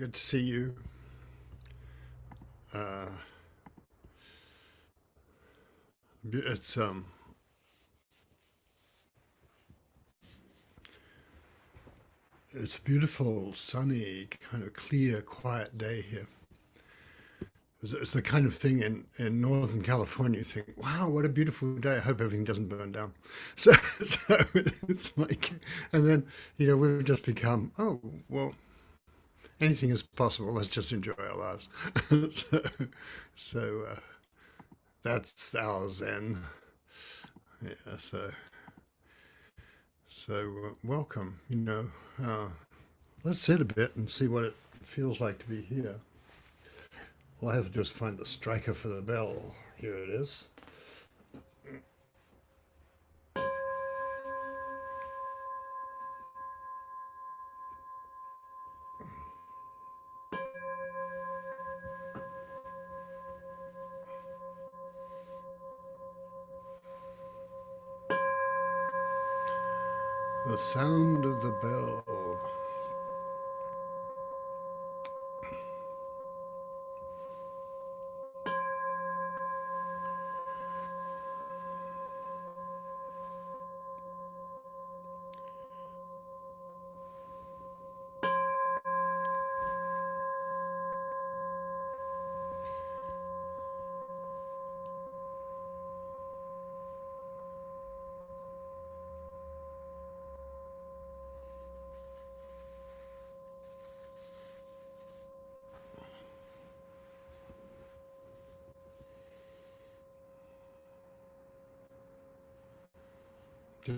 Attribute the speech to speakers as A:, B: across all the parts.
A: Good to see you. Uh, it's it's a beautiful, sunny, kind of clear, quiet day here. It's the kind of thing in Northern California you think, wow, what a beautiful day. I hope everything doesn't burn down. So it's like, and then, we've just become, oh, well, anything is possible. Let's just enjoy our lives. so so that's our Zen. Yeah, so welcome. Let's sit a bit and see what it feels like to be here. Well, I have to just find the striker for the bell. Here it is. The sound of the bell.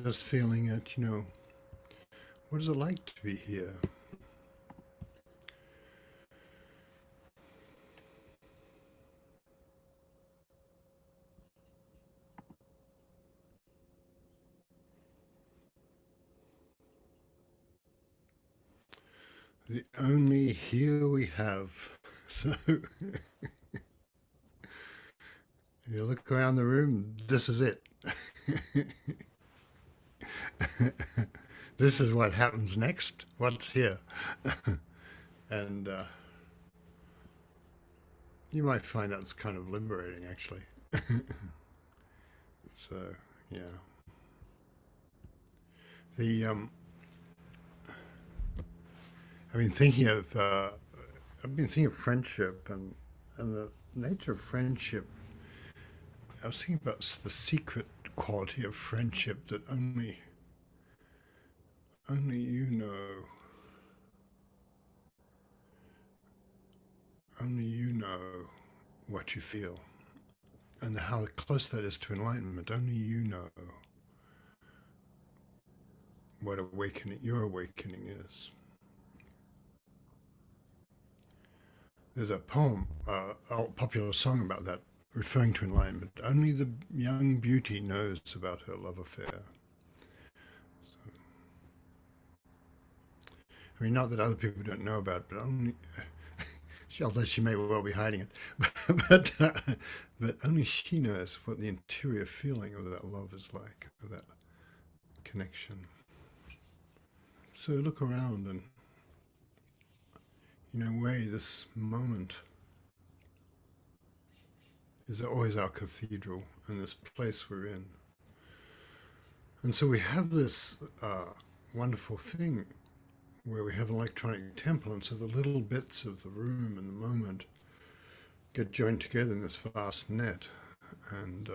A: Just feeling it, what is it like to be here? The only here we have. So you look around the room, this is it. This is what happens next. What's here? And you might find that's kind of liberating, actually. So, yeah. The I've been thinking of friendship and the nature of friendship. I was thinking about the secret quality of friendship that only you know. Only you know what you feel and how close that is to enlightenment. Only you know what your awakening is. There's a poem, a popular song about that, referring to enlightenment. Only the young beauty knows about her love affair. So, I mean, not that other people don't know about it, but only, although she may well be hiding it, but only she knows what the interior feeling of that love is like, of that connection. So look around and, in a way, this moment is always our cathedral and this place we're in. And so we have this wonderful thing where we have an electronic temple, and so the little bits of the room and the moment get joined together in this vast net. And,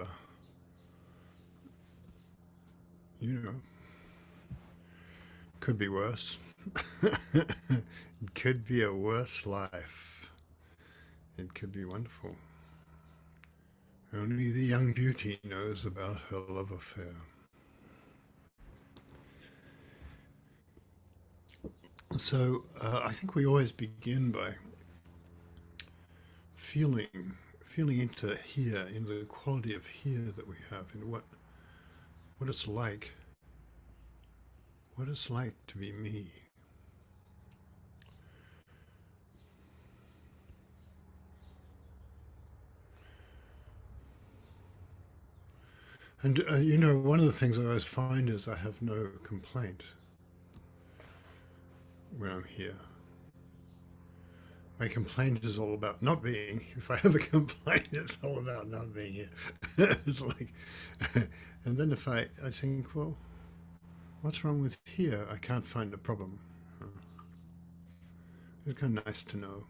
A: could be worse. It could be a worse life. It could be wonderful. Only the young beauty knows about her love affair. So I think we always begin by feeling into here, in the quality of here that we have, in what it's like to be me. And one of the things I always find is I have no complaint when I'm here. my complaint is all about not being. If I have a complaint, it's all about not being here. It's like, and then if I think, well, what's wrong with here? I can't find a problem. It's kind of nice to know.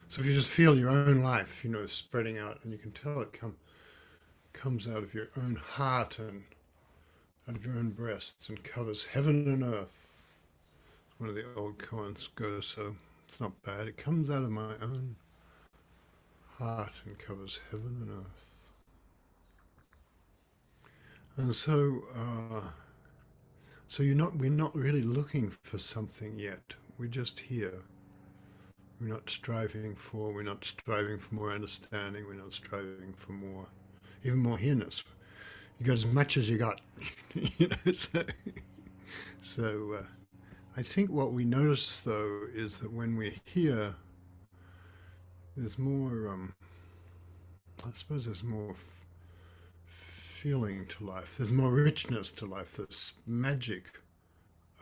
A: So if you just feel your own life, spreading out, and you can tell it comes out of your own heart and out of your own breast and covers heaven and earth. One of the old koans goes, so it's not bad. It comes out of my own heart and covers heaven and earth. And so, we're not really looking for something yet. We're just here. We're not striving for more understanding. We're not striving for even more here-ness. You got as much as you got. So I think what we notice, though, is that when we're here, there's more, I suppose there's more feeling to life. There's more richness to life. The magic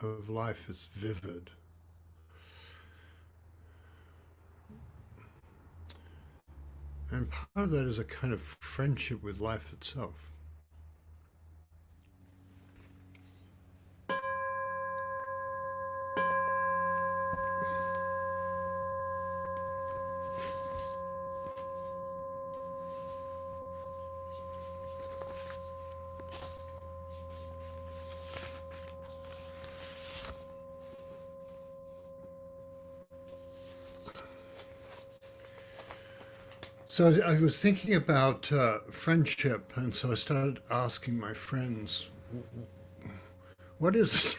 A: of life is vivid. And part of that is a kind of friendship with life itself. So I was thinking about friendship, and so I started asking my friends, what is,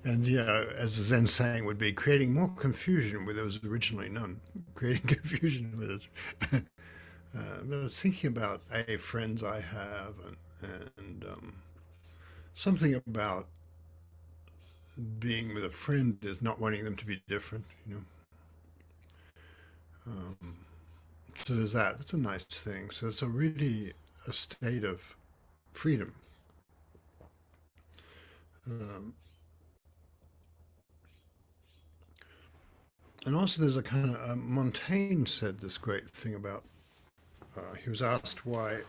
A: and as the Zen saying would be, creating more confusion where there was originally none, creating confusion where there's, but I was thinking about friends I have, and something about being with a friend is not wanting them to be different, So there's that. That's a nice thing. So it's really a state of freedom. Um, and also there's a kind of, Montaigne said this great thing about, he was asked why,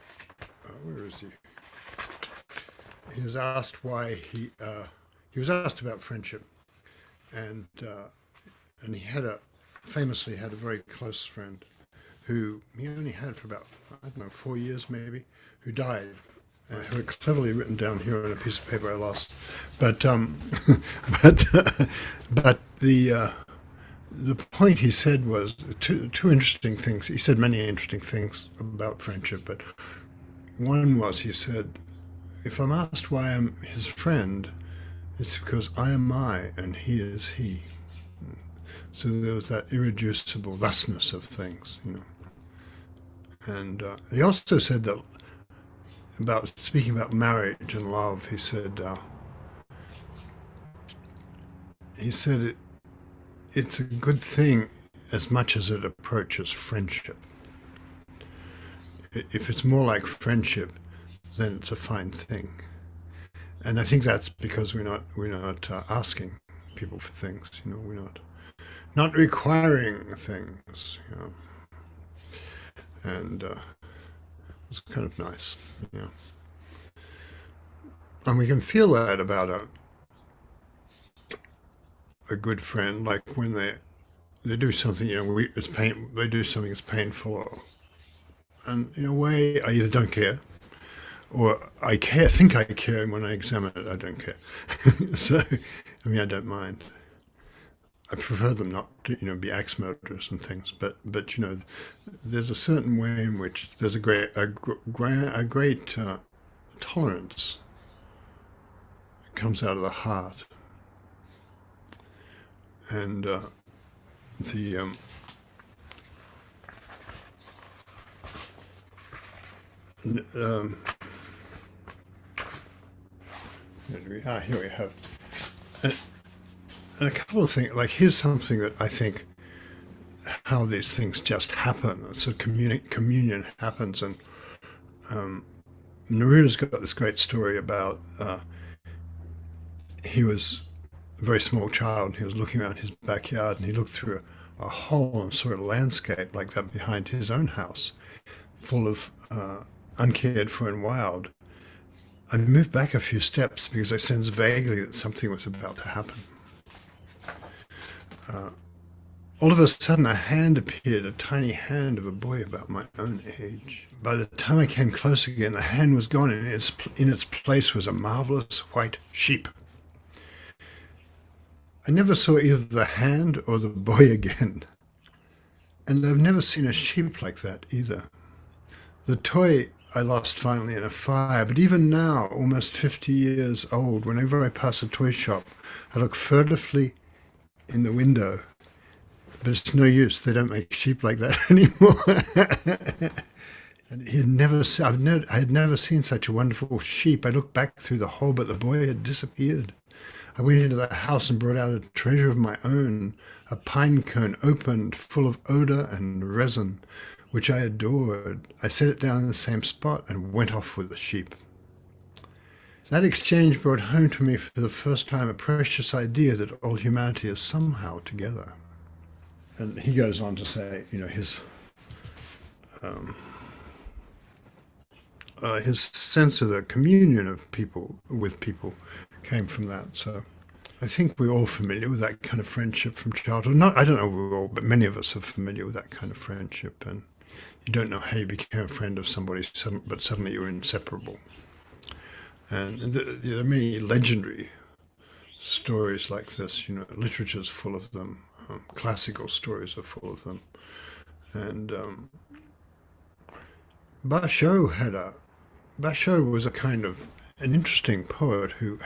A: where is he? He was asked why he was asked about friendship, and he famously had a very close friend who he only had for about, I don't know, 4 years maybe, who died, who had cleverly written down here on a piece of paper I lost. But but the point he said was two interesting things. He said many interesting things about friendship, but one was, he said, if I'm asked why I'm his friend, it's because I am I and he is he. So there was that irreducible thusness of things, And he also said that, speaking about marriage and love, he said it's a good thing as much as it approaches friendship. If it's more like friendship, then it's a fine thing. And I think that's because we're not asking people for things. We're not requiring things. And it's kind of nice. And we can feel that about a good friend, like when they do something, they do something that's painful, and in a way, I either don't care, or I think I care, and when I examine it, I don't care. So, I don't mind. I prefer them not to, be axe murderers and things, but there's a certain way in which there's a great tolerance. It comes out of the heart, and the here we have. And a couple of things, like here's something that I think, how these things just happen. So communion happens, and Neruda's got this great story about he was a very small child and he was looking around his backyard and he looked through a hole and saw a landscape like that behind his own house, full of uncared for and wild. I moved back a few steps because I sensed vaguely that something was about to happen. All of a sudden, a hand appeared, a tiny hand of a boy about my own age. By the time I came close again, the hand was gone, and in its place was a marvelous white sheep. I never saw either the hand or the boy again. And I've never seen a sheep like that either. The toy I lost finally in a fire, but even now, almost 50 years old, whenever I pass a toy shop, I look furtively in the window. But it's no use. They don't make sheep like that anymore. And I had never seen such a wonderful sheep. I looked back through the hole, but the boy had disappeared. I went into the house and brought out a treasure of my own, a pine cone opened, full of odor and resin, which I adored. I set it down in the same spot and went off with the sheep. That exchange brought home to me for the first time a precious idea that all humanity is somehow together. And he goes on to say, his sense of the communion of people with people came from that. So I think we're all familiar with that kind of friendship from childhood. I don't know we're all, but many of us are familiar with that kind of friendship. And you don't know how you became a friend of somebody, but suddenly you're inseparable. And there are many legendary stories like this. Literature's full of them. Classical stories are full of them. And Basho was a kind of an interesting poet who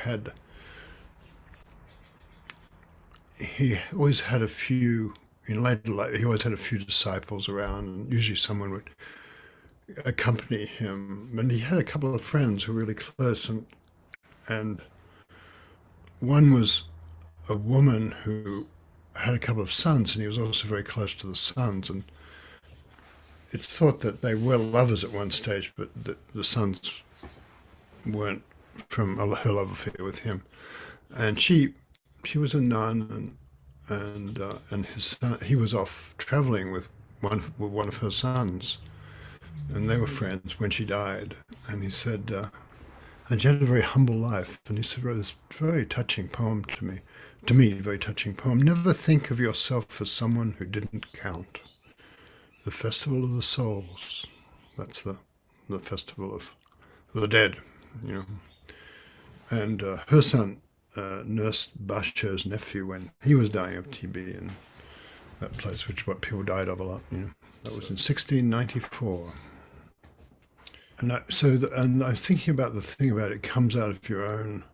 A: he always had a few, in later life, he always had a few disciples around, and usually someone would accompany him. And he had a couple of friends who were really close, and one was a woman who had a couple of sons, and he was also very close to the sons. And it's thought that they were lovers at one stage, but the sons weren't from her love affair with him. And she was a nun, and his son, he was off traveling with one of her sons, and they were friends when she died. And he said, and she had a very humble life. And he said, wrote this very touching poem to me, very touching poem. Never think of yourself as someone who didn't count. The festival of the souls. That's the festival of the dead, And her son nursed Basho's nephew when he was dying of TB in that place, which what people died of a lot. That was in 1694. And I'm thinking about the thing about it comes out of your own.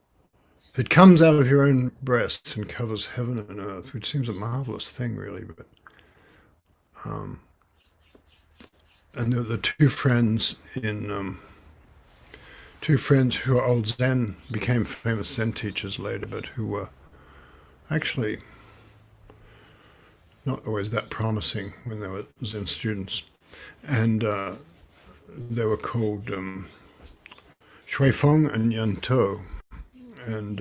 A: It comes out of your own breast and covers heaven and earth, which seems a marvelous thing, really. But and the two friends who are old Zen, became famous Zen teachers later, but who were actually not always that promising when they were Zen students. And they were called Shuifeng and Yantou. And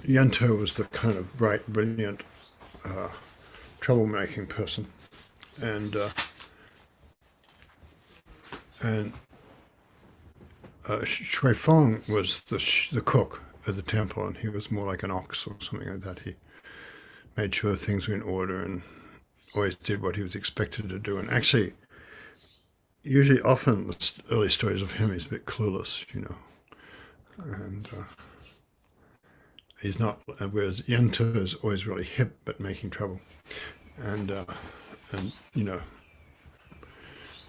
A: Yantou was the kind of bright, brilliant, troublemaking person. And Shuifeng was the cook at the temple, and he was more like an ox or something like that. He made sure things were in order and always did what he was expected to do. And actually, often the early stories of him, he's a bit clueless, and he's not. Whereas Yantou is always really hip but making trouble, and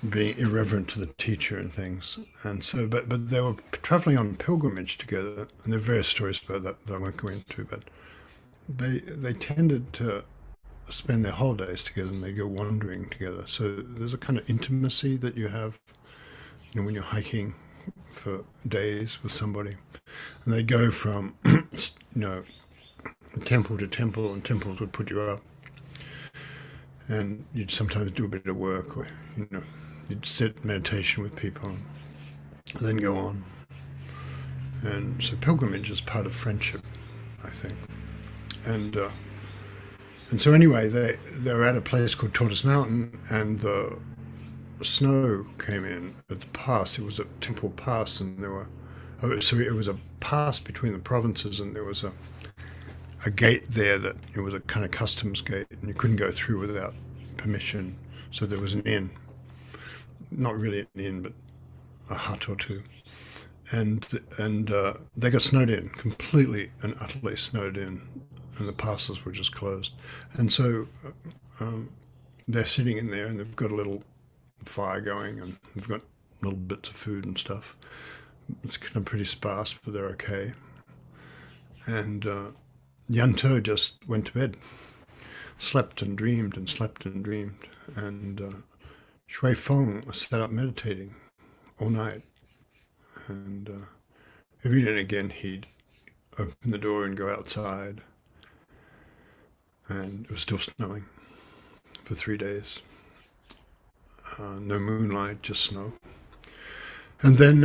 A: being irreverent to the teacher and things. And so, but they were traveling on pilgrimage together, and there are various stories about that I won't go into, but they tended to spend their holidays together, and they go wandering together. So there's a kind of intimacy that you have, when you're hiking for days with somebody, and they go from, temple to temple, and temples would put you up, and you'd sometimes do a bit of work, or you'd sit meditation with people. then go on. And so pilgrimage is part of friendship, I think. And so anyway, they were at a place called Tortoise Mountain, and the snow came in at the pass. It was a temple pass, and so it was a pass between the provinces, and there was a gate there that it was a kind of customs gate, and you couldn't go through without permission. So there was an inn, not really an inn, but a hut or two, and they got snowed in, completely and utterly snowed in, and the passes were just closed. And so they're sitting in there, and they've got a little fire going, and they've got little bits of food and stuff. It's kind of pretty sparse, but they're okay. And Yanto just went to bed, slept and dreamed and slept and dreamed. And Shui Feng sat up meditating all night. And every now and again he'd open the door and go outside. And it was still snowing for 3 days. No moonlight, just snow. And then,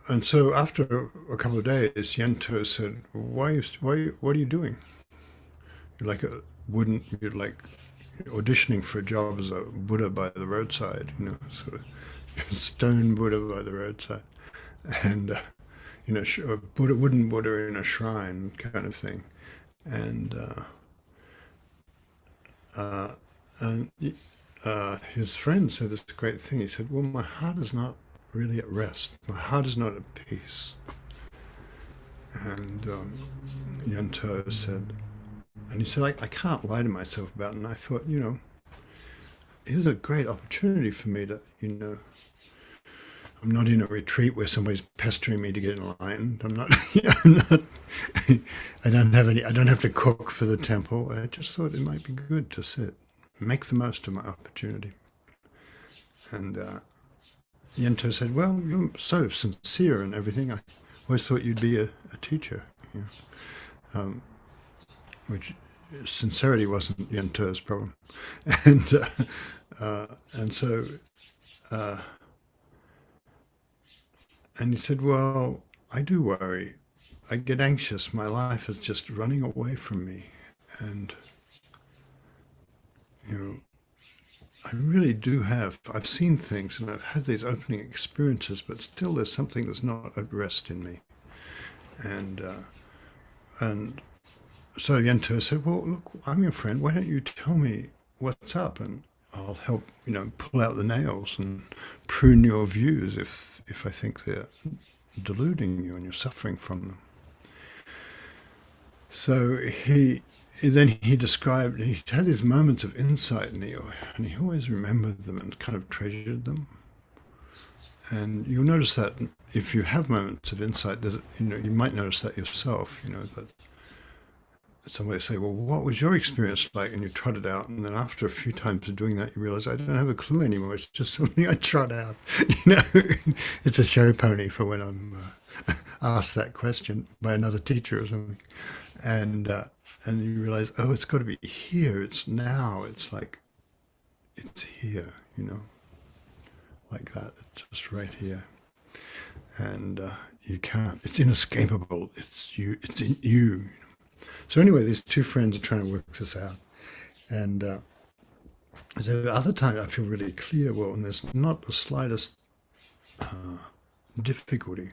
A: and so after a couple of days, Yento said, what are you doing? You're like you're like auditioning for a job as a Buddha by the roadside, sort of stone Buddha by the roadside. And, a wooden Buddha in a shrine kind of thing. And his friend said this great thing. He said, well, my heart is not really at rest. My heart is not at peace. And Yanto said, and he said, I can't lie to myself about it. And I thought, here's a great opportunity for me to, I'm not in a retreat where somebody's pestering me to get enlightened. I'm not, I don't have to cook for the temple. I just thought it might be good to sit, make the most of my opportunity. And Yento said, well, you're so sincere and everything. I always thought you'd be a teacher. Which sincerity wasn't Yento's problem. And so, and he said, well, I do worry. I get anxious. My life is just running away from me. And, I really do I've seen things and I've had these opening experiences, but still there's something that's not at rest in me. And so Yento said, well, look, I'm your friend. Why don't you tell me what's up, and I'll help, pull out the nails and prune your views if I think they're deluding you and you're suffering from them. So he described, he had these moments of insight, and he always remembered them and kind of treasured them. And you'll notice that if you have moments of insight, you might notice that yourself, that somebody say, well, what was your experience like? And you trot it out. And then after a few times of doing that, you realize I don't have a clue anymore. It's just something I trot out. It's a show pony for when I'm asked that question by another teacher or something. And you realize, oh, it's got to be here. It's now. It's like, it's here, like that. It's just right here. And you can't. It's inescapable. It's you. It's in you. So anyway, these two friends are trying to work this out. And so other times I feel really clear, well, and there's not the slightest difficulty,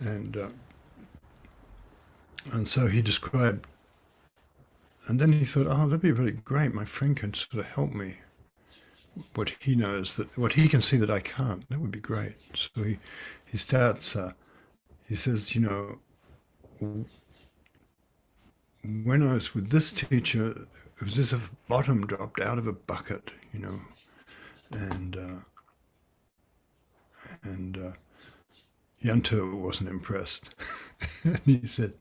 A: And so he described, and then he thought, oh, that'd be really great. My friend can sort of help me. What he knows, what he can see that I can't, that would be great. So he starts, he says, when I was with this teacher, it was as if bottom dropped out of a bucket, and Yanto wasn't impressed. And he said,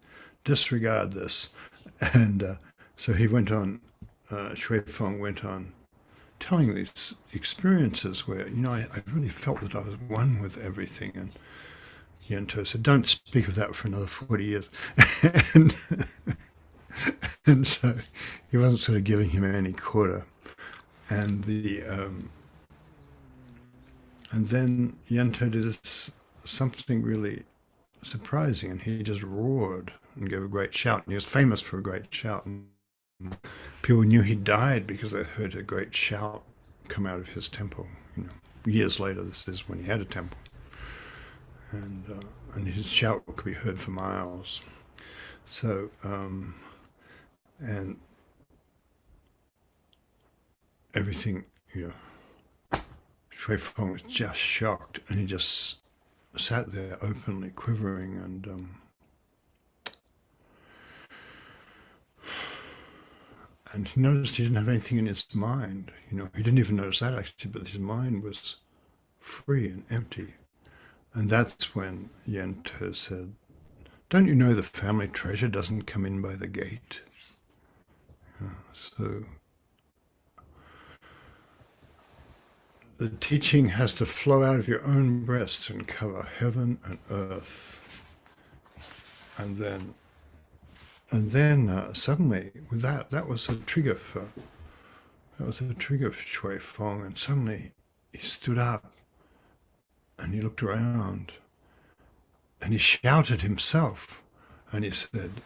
A: disregard this. And so he went on, Shui Feng went on telling these experiences where, I really felt that I was one with everything. And Yanto said, don't speak of that for another 40 years. And so he wasn't sort of giving him any quarter. And And then Yento did something really surprising, and he just roared and gave a great shout. And he was famous for a great shout. And people knew he died because they heard a great shout come out of his temple. Years later, this is when he had a temple, and his shout could be heard for miles. So, and everything, Shui Feng was just shocked, and he just sat there openly quivering, and he noticed he didn't have anything in his mind. He didn't even notice that actually, but his mind was free and empty. And that's when Yento said, "Don't you know the family treasure doesn't come in by the gate?" So the teaching has to flow out of your own breast and cover heaven and earth. And then suddenly, with that was a trigger for Shui Feng, and suddenly he stood up and he looked around and he shouted himself, and he said,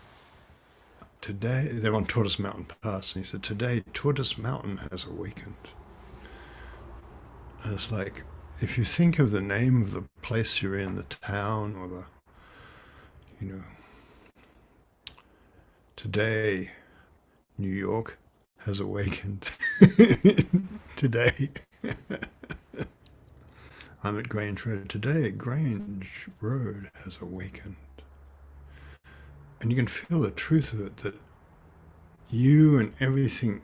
A: "Today," they're on Tortoise Mountain Pass, and he said, "Today Tortoise Mountain has awakened." And it's like, if you think of the name of the place you're in, the town, or today New York has awakened. Today I'm at Grange Road. Today Grange Road has awakened. And you can feel the truth of it, that you and everything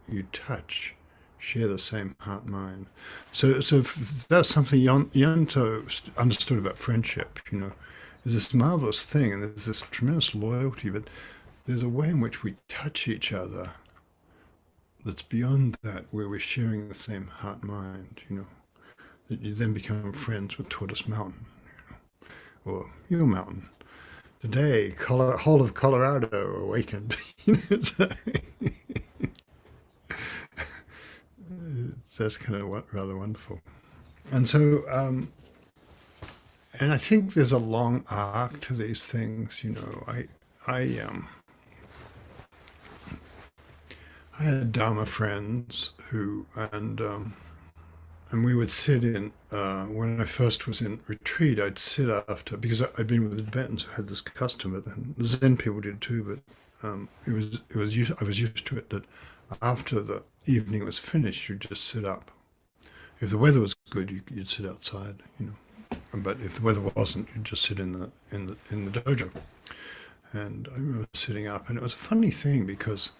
A: you touch share the same heart mind. So that's something Yento understood about friendship. It's this marvelous thing, and there's this tremendous loyalty, but there's a way in which we touch each other that's beyond that, where we're sharing the same heart mind. That you then become friends with Tortoise Mountain, or your mountain. Today, whole of Colorado awakened. That's kind of rather wonderful. And so, and I think there's a long arc to these things. I had Dharma friends who, and we would sit in, when I first was in retreat, I'd sit after, because I'd been with the Tibetans who had this custom, but then the Zen people did too, but I was used to it, that after the evening was finished, you'd just sit up. If the weather was good, you'd sit outside, but if the weather wasn't, you'd just sit in the dojo. And I remember sitting up, and it was a funny thing, because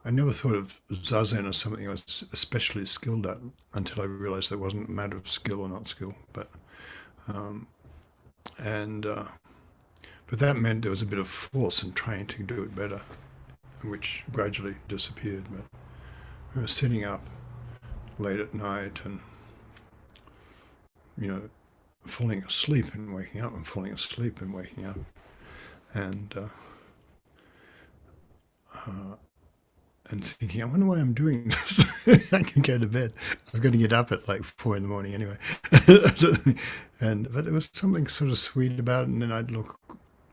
A: I never thought of Zazen as something I was especially skilled at until I realized it wasn't a matter of skill or not skill. But that meant there was a bit of force in trying to do it better, which gradually disappeared. But I was sitting up late at night and, falling asleep and waking up, and falling asleep and waking up. And thinking, I wonder why I'm doing this. I can go to bed. I'm going to get up at like 4 a.m. anyway. But it was something sort of sweet about it. And then I'd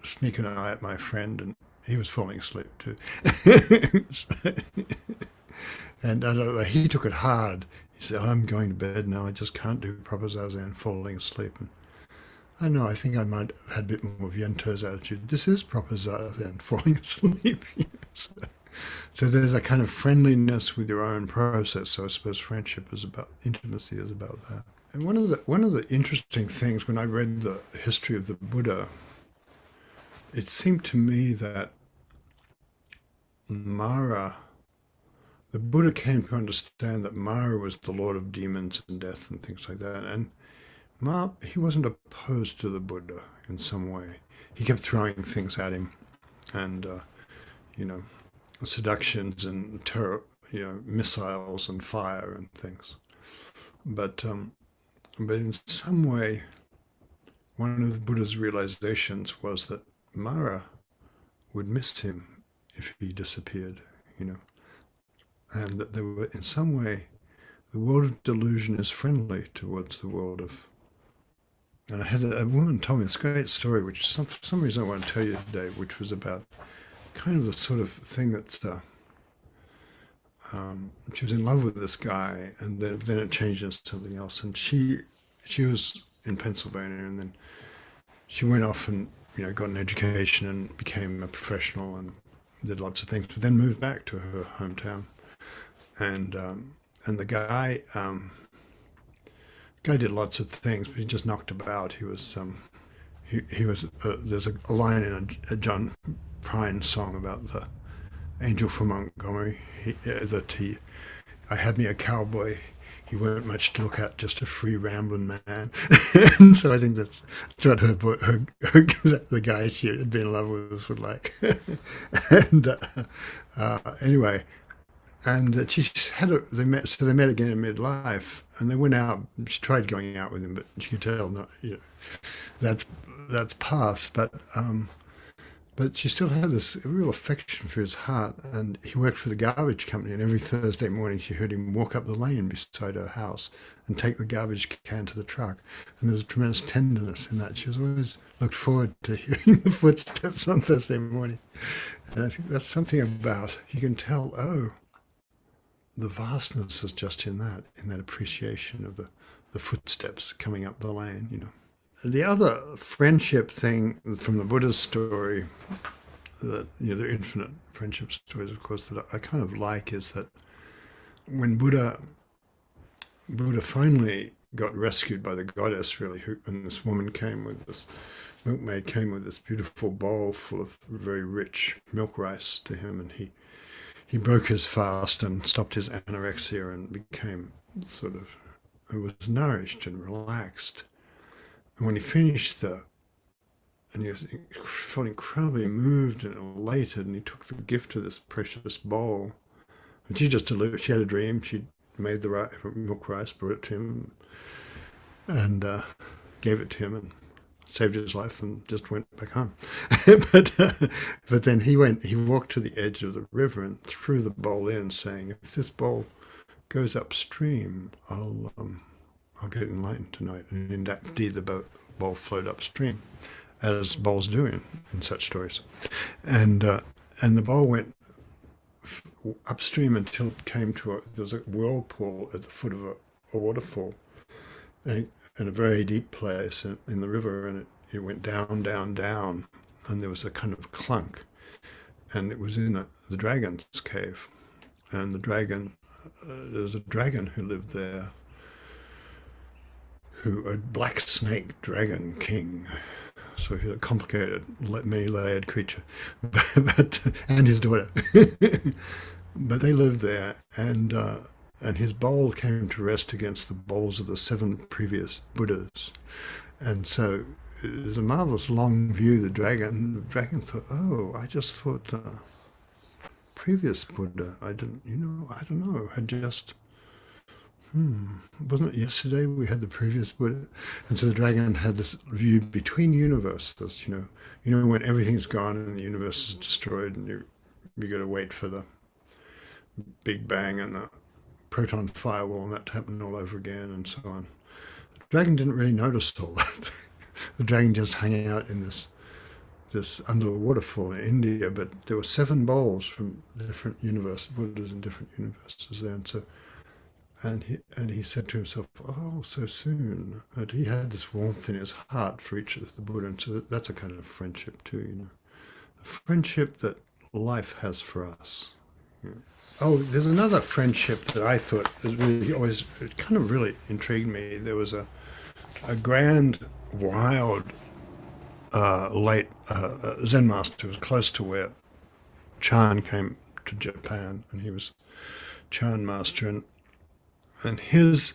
A: sneak an eye at my friend, and he was falling asleep too. And he took it hard. He said, "I'm going to bed now. I just can't do proper Zazen, falling asleep." And I don't know, I think I might have had a bit more of Yento's attitude. This is proper Zazen, falling asleep. So there's a kind of friendliness with your own process. So I suppose friendship is about, intimacy is about that. And one of the interesting things when I read the history of the Buddha, it seemed to me that Mara, the Buddha came to understand that Mara was the lord of demons and death and things like that. And he wasn't opposed to the Buddha in some way. He kept throwing things at him, and seductions and terror, missiles and fire and things. But in some way, one of the Buddha's realizations was that Mara would miss him if he disappeared, and that there were, in some way, the world of delusion is friendly towards the world of. And I had a woman told me this great story, which for some reason I want to tell you today, which was about kind of the sort of thing that's. She was in love with this guy, and then it changed into something else. And she was in Pennsylvania, and then she went off and got an education and became a professional and did lots of things, but then moved back to her hometown. And the guy did lots of things, but he just knocked about. He was there's a line in a John Prine song about the angel from Montgomery I had me a cowboy. He weren't much to look at, just a free rambling man. And so I think that's what the guy she had been in love with was like. And anyway, and she had they met again in midlife, and they went out. She tried going out with him, but she could tell no, that's past. But she still had this real affection for his heart, and he worked for the garbage company, and every Thursday morning she heard him walk up the lane beside her house and take the garbage can to the truck. And there was a tremendous tenderness in that. She was always looked forward to hearing the footsteps on Thursday morning. And I think that's something about, you can tell, the vastness is just in that appreciation of the footsteps coming up the lane. The other friendship thing from the Buddha's story, the infinite friendship stories, of course, that I kind of like, is that when Buddha finally got rescued by the goddess, really, and this woman came with this milkmaid came with this beautiful bowl full of very rich milk rice to him, and he broke his fast and stopped his anorexia and became was nourished and relaxed. And when he finished and he felt incredibly moved and elated, and he took the gift of this precious bowl, and she had a dream. She made the milk rice, brought it to him, and gave it to him, and saved his life, and just went back home. But then he walked to the edge of the river and threw the bowl in, saying, "If this bowl goes upstream, I'll get enlightened tonight." And indeed, the bowl flowed upstream, as bowls do in such stories. And the bowl went upstream until it came to there was a whirlpool at the foot of a waterfall, in a very deep place in the river, and it went down, down, down, and there was a kind of clunk, and it was in the dragon's cave, and there was a dragon who lived there, a black snake dragon king. So he's a complicated, many layered creature, and his daughter. But they lived there, and his bowl came to rest against the bowls of the 7 previous Buddhas. And so it was a marvelous long view. The dragon thought, "Oh, I just thought the previous Buddha, I don't know, had just, wasn't it yesterday we had the previous Buddha?" And so the dragon had this view between universes, when everything's gone and the universe is destroyed, and you got to wait for the Big Bang and the proton firewall and that to happen all over again, and so on. The dragon didn't really notice all that. The dragon just hanging out in this under a waterfall in India, but there were 7 bowls from different Buddhas in different universes there, and so. And he said to himself, "Oh, so soon." And he had this warmth in his heart for each of the Buddha, and so that's a kind of friendship too, the friendship that life has for us. Oh, there's another friendship that I thought was it kind of really intrigued me. There was a grand, wild, late Zen master who was close to where Chan came to Japan, and he was Chan master, and his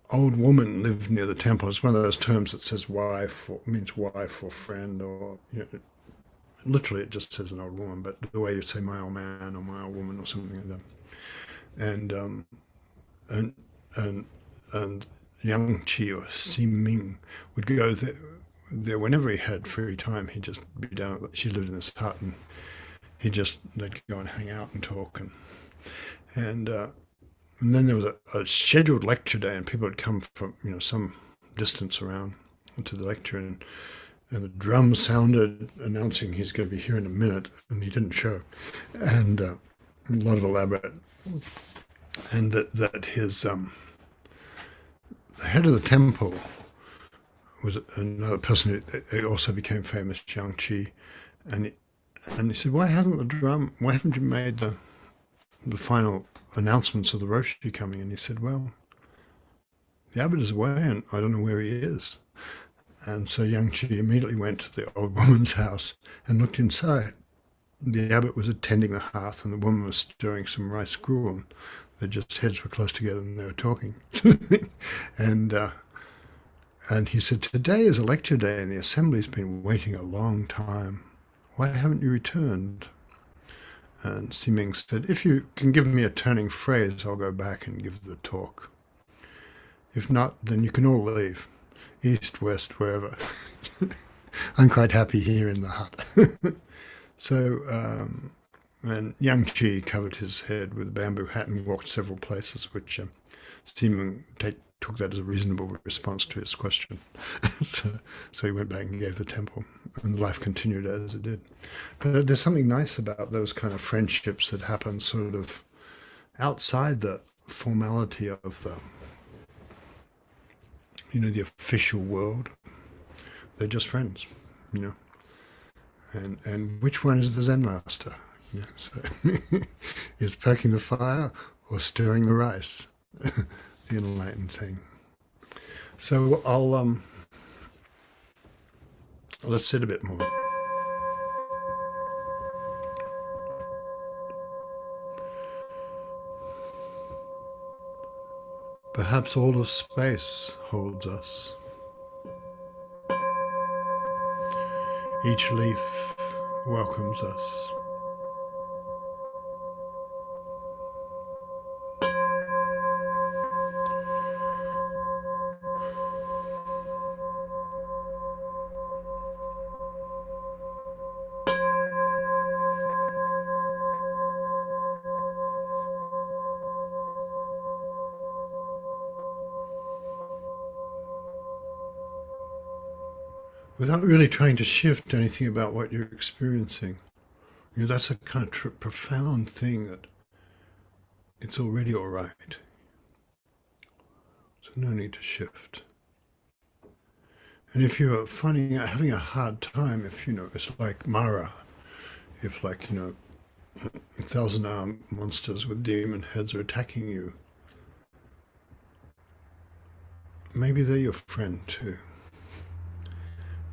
A: old woman lived near the temple. It's one of those terms that says means wife or friend, or literally it just says an old woman, but the way you say my old man or my old woman or something like that. And Yang Chi or Si Ming would go there whenever he had free time. He'd just be down. She lived in this hut, and they'd go and hang out and talk, and and then there was a scheduled lecture day, and people had come from some distance around to the lecture, and the drum sounded announcing he's going to be here in a minute, and he didn't show, and a lot of elaborate, and that his the head of the temple was another person who also became famous, Jiang Qi, and he said, why haven't you made the final announcements of the Roshi coming? And he said, well, the abbot is away and I don't know where he is. And so Yang Chi immediately went to the old woman's house and looked inside. The abbot was attending the hearth and the woman was stirring some rice gruel. Their just heads were close together and they were talking. And he said, today is a lecture day and the assembly's been waiting a long time. Why haven't you returned? And Siming said, if you can give me a turning phrase, I'll go back and give the talk. If not, then you can all leave. East, west, wherever. I'm quite happy here in the hut. So, and Yang Chi covered his head with a bamboo hat and walked several places, which Siming took that as a reasonable response to his question. So he went back and gave the temple, and life continued as it did. But there's something nice about those kind of friendships that happen sort of outside the formality of the official world. They're just friends, And which one is the Zen master? So is poking the fire or stirring the rice? The enlightened thing. So let's sit a bit more. Perhaps all of space holds us. Each leaf welcomes us. Without really trying to shift anything about what you're experiencing. That's a kind of profound thing, that it's already all right. So no need to shift. And if you're having a hard time, if it's like Mara, if 1,000-armed monsters with demon heads are attacking you, maybe they're your friend too.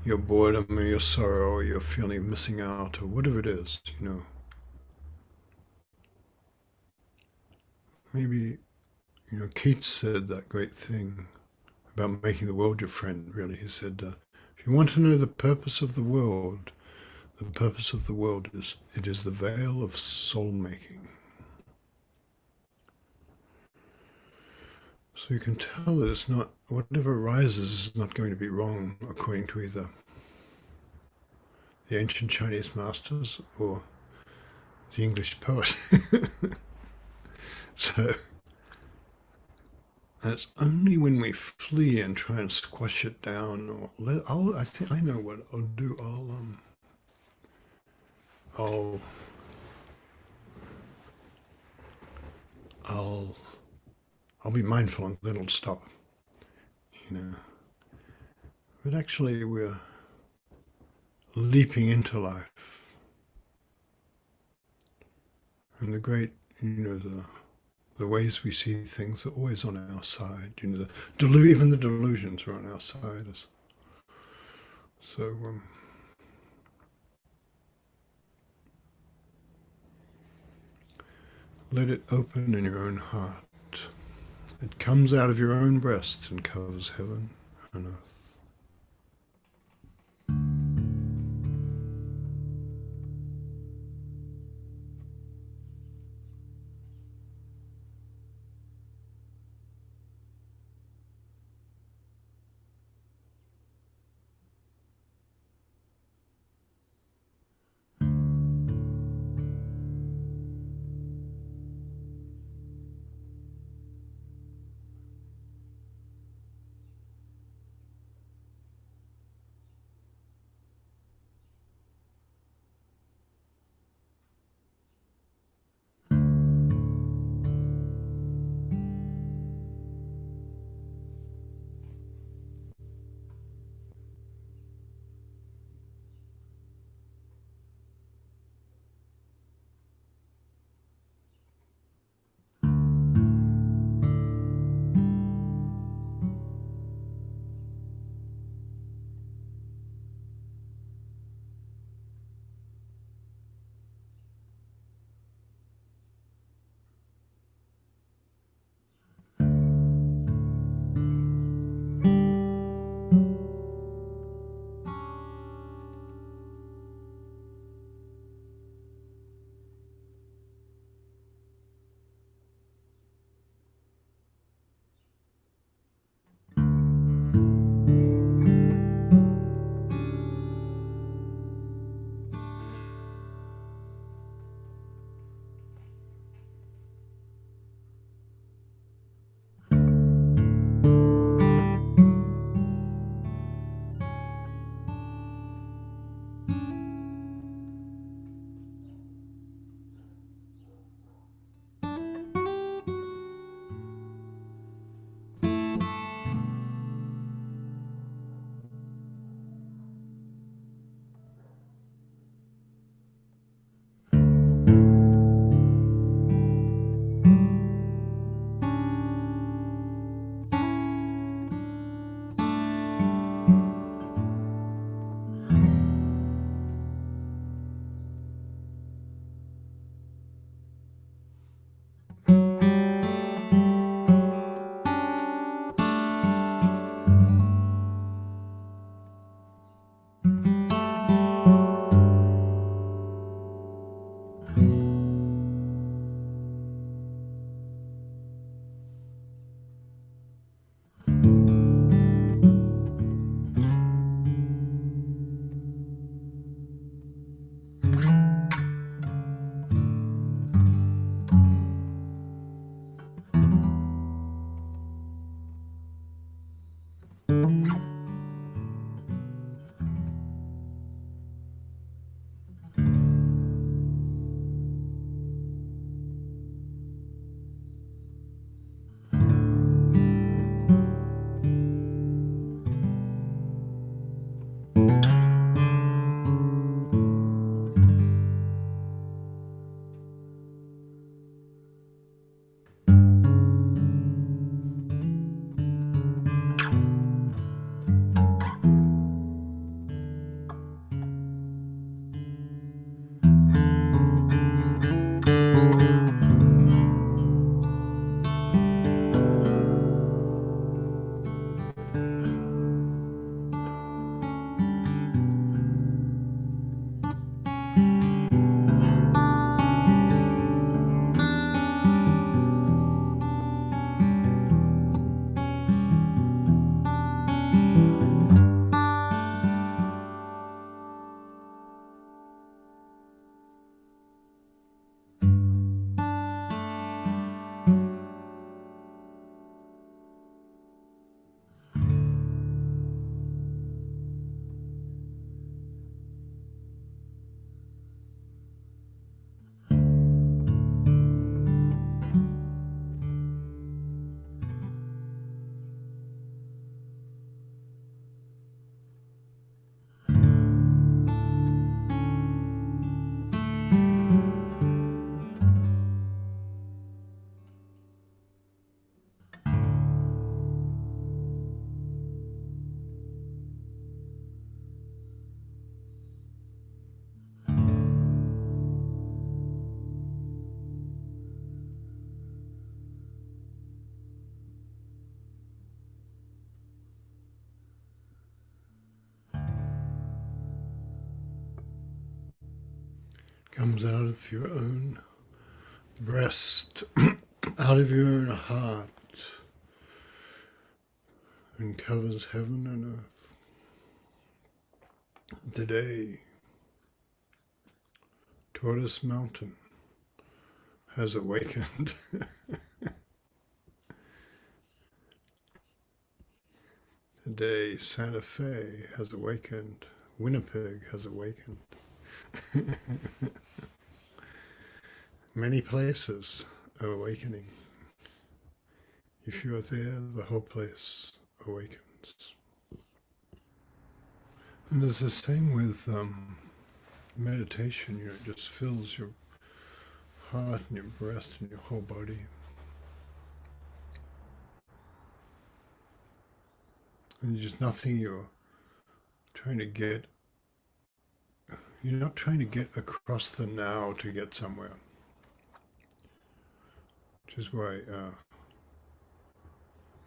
A: Your boredom or your sorrow or your feeling of missing out or whatever it is, Maybe, Keats said that great thing about making the world your friend, really. He said, if you want to know the purpose of the world is, it is the veil of soul making. So you can tell that it's not, whatever arises is not going to be wrong according to either the ancient Chinese masters or the English poet. So it's only when we flee and try and squash it down, or I think I know what I'll do. I'll be mindful and then it'll stop. But actually we're leaping into life. And the great, the ways we see things are always on our side. Even the delusions are on our side. So let it open in your own heart. It comes out of your own breast and covers heaven and earth. comes out of your own breast, out of your own heart, and covers heaven and earth. Today, Tortoise Mountain has awakened. Today, Santa Fe has awakened. Winnipeg has awakened. Many places are awakening. If you are there, the whole place awakens. And it's the same with meditation. It just fills your heart and your breath and your whole body. And there's nothing you're trying to get. You're not trying to get across the now to get somewhere. Which is why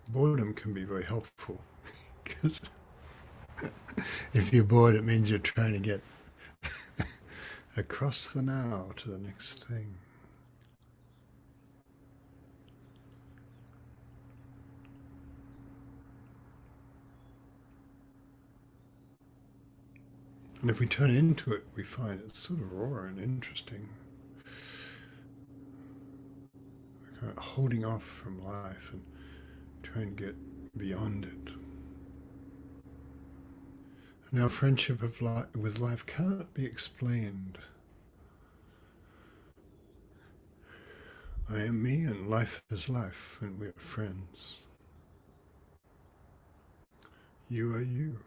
A: boredom can be very helpful. Because if you're bored, it means you're trying to get across the now to the next thing. And if we turn into it, we find it's sort of raw and interesting. We're kind of holding off from life and trying to get beyond it. And our friendship with life cannot be explained. I am me and life is life, and we are friends. You are you,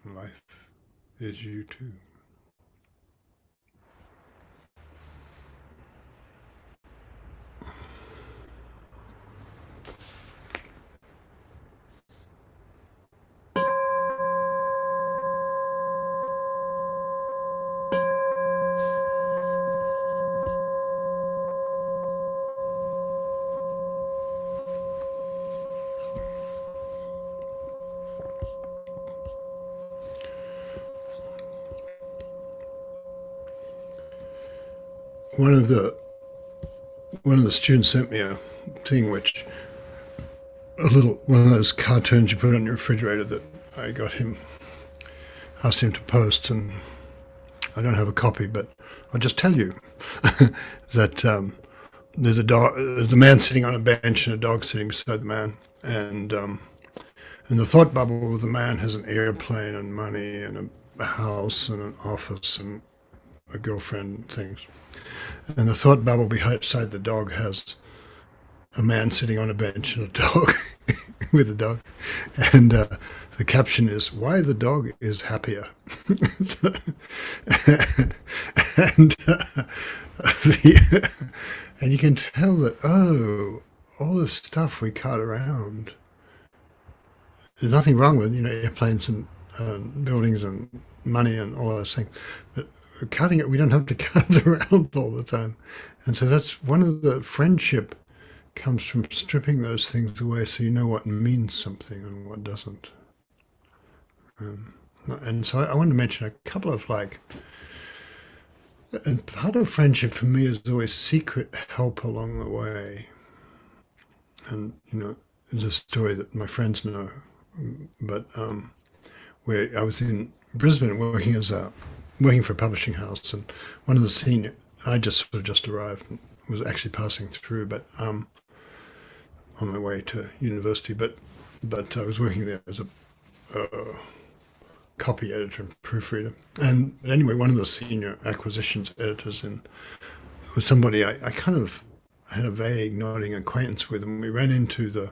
A: and life is you too. One of the students sent me a thing which one of those cartoons you put on your refrigerator that I got him, asked him to post, and I don't have a copy, but I'll just tell you that there's a man sitting on a bench and a dog sitting beside the man, and the thought bubble of the man has an airplane and money and a house and an office and a girlfriend and things. And the thought bubble beside the dog has a man sitting on a bench and a dog with a dog. And the caption is, "Why the dog is happier." and and you can tell that, all the stuff we cart around, there's nothing wrong with, airplanes and buildings and money and all those things. But cutting it, we don't have to cut it around all the time. And so that's one of the friendship comes from stripping those things away so you know what means something and what doesn't. And so I want to mention a couple of and part of friendship for me is always secret help along the way. And, there's a story that my friends know, but where I was in Brisbane working for a publishing house, and one of the senior, I just arrived and was actually passing through, but on my way to university, but I was working there as a copy editor and proofreader. And anyway, one of the senior acquisitions editors was somebody I kind of had a vague nodding acquaintance with, and we ran into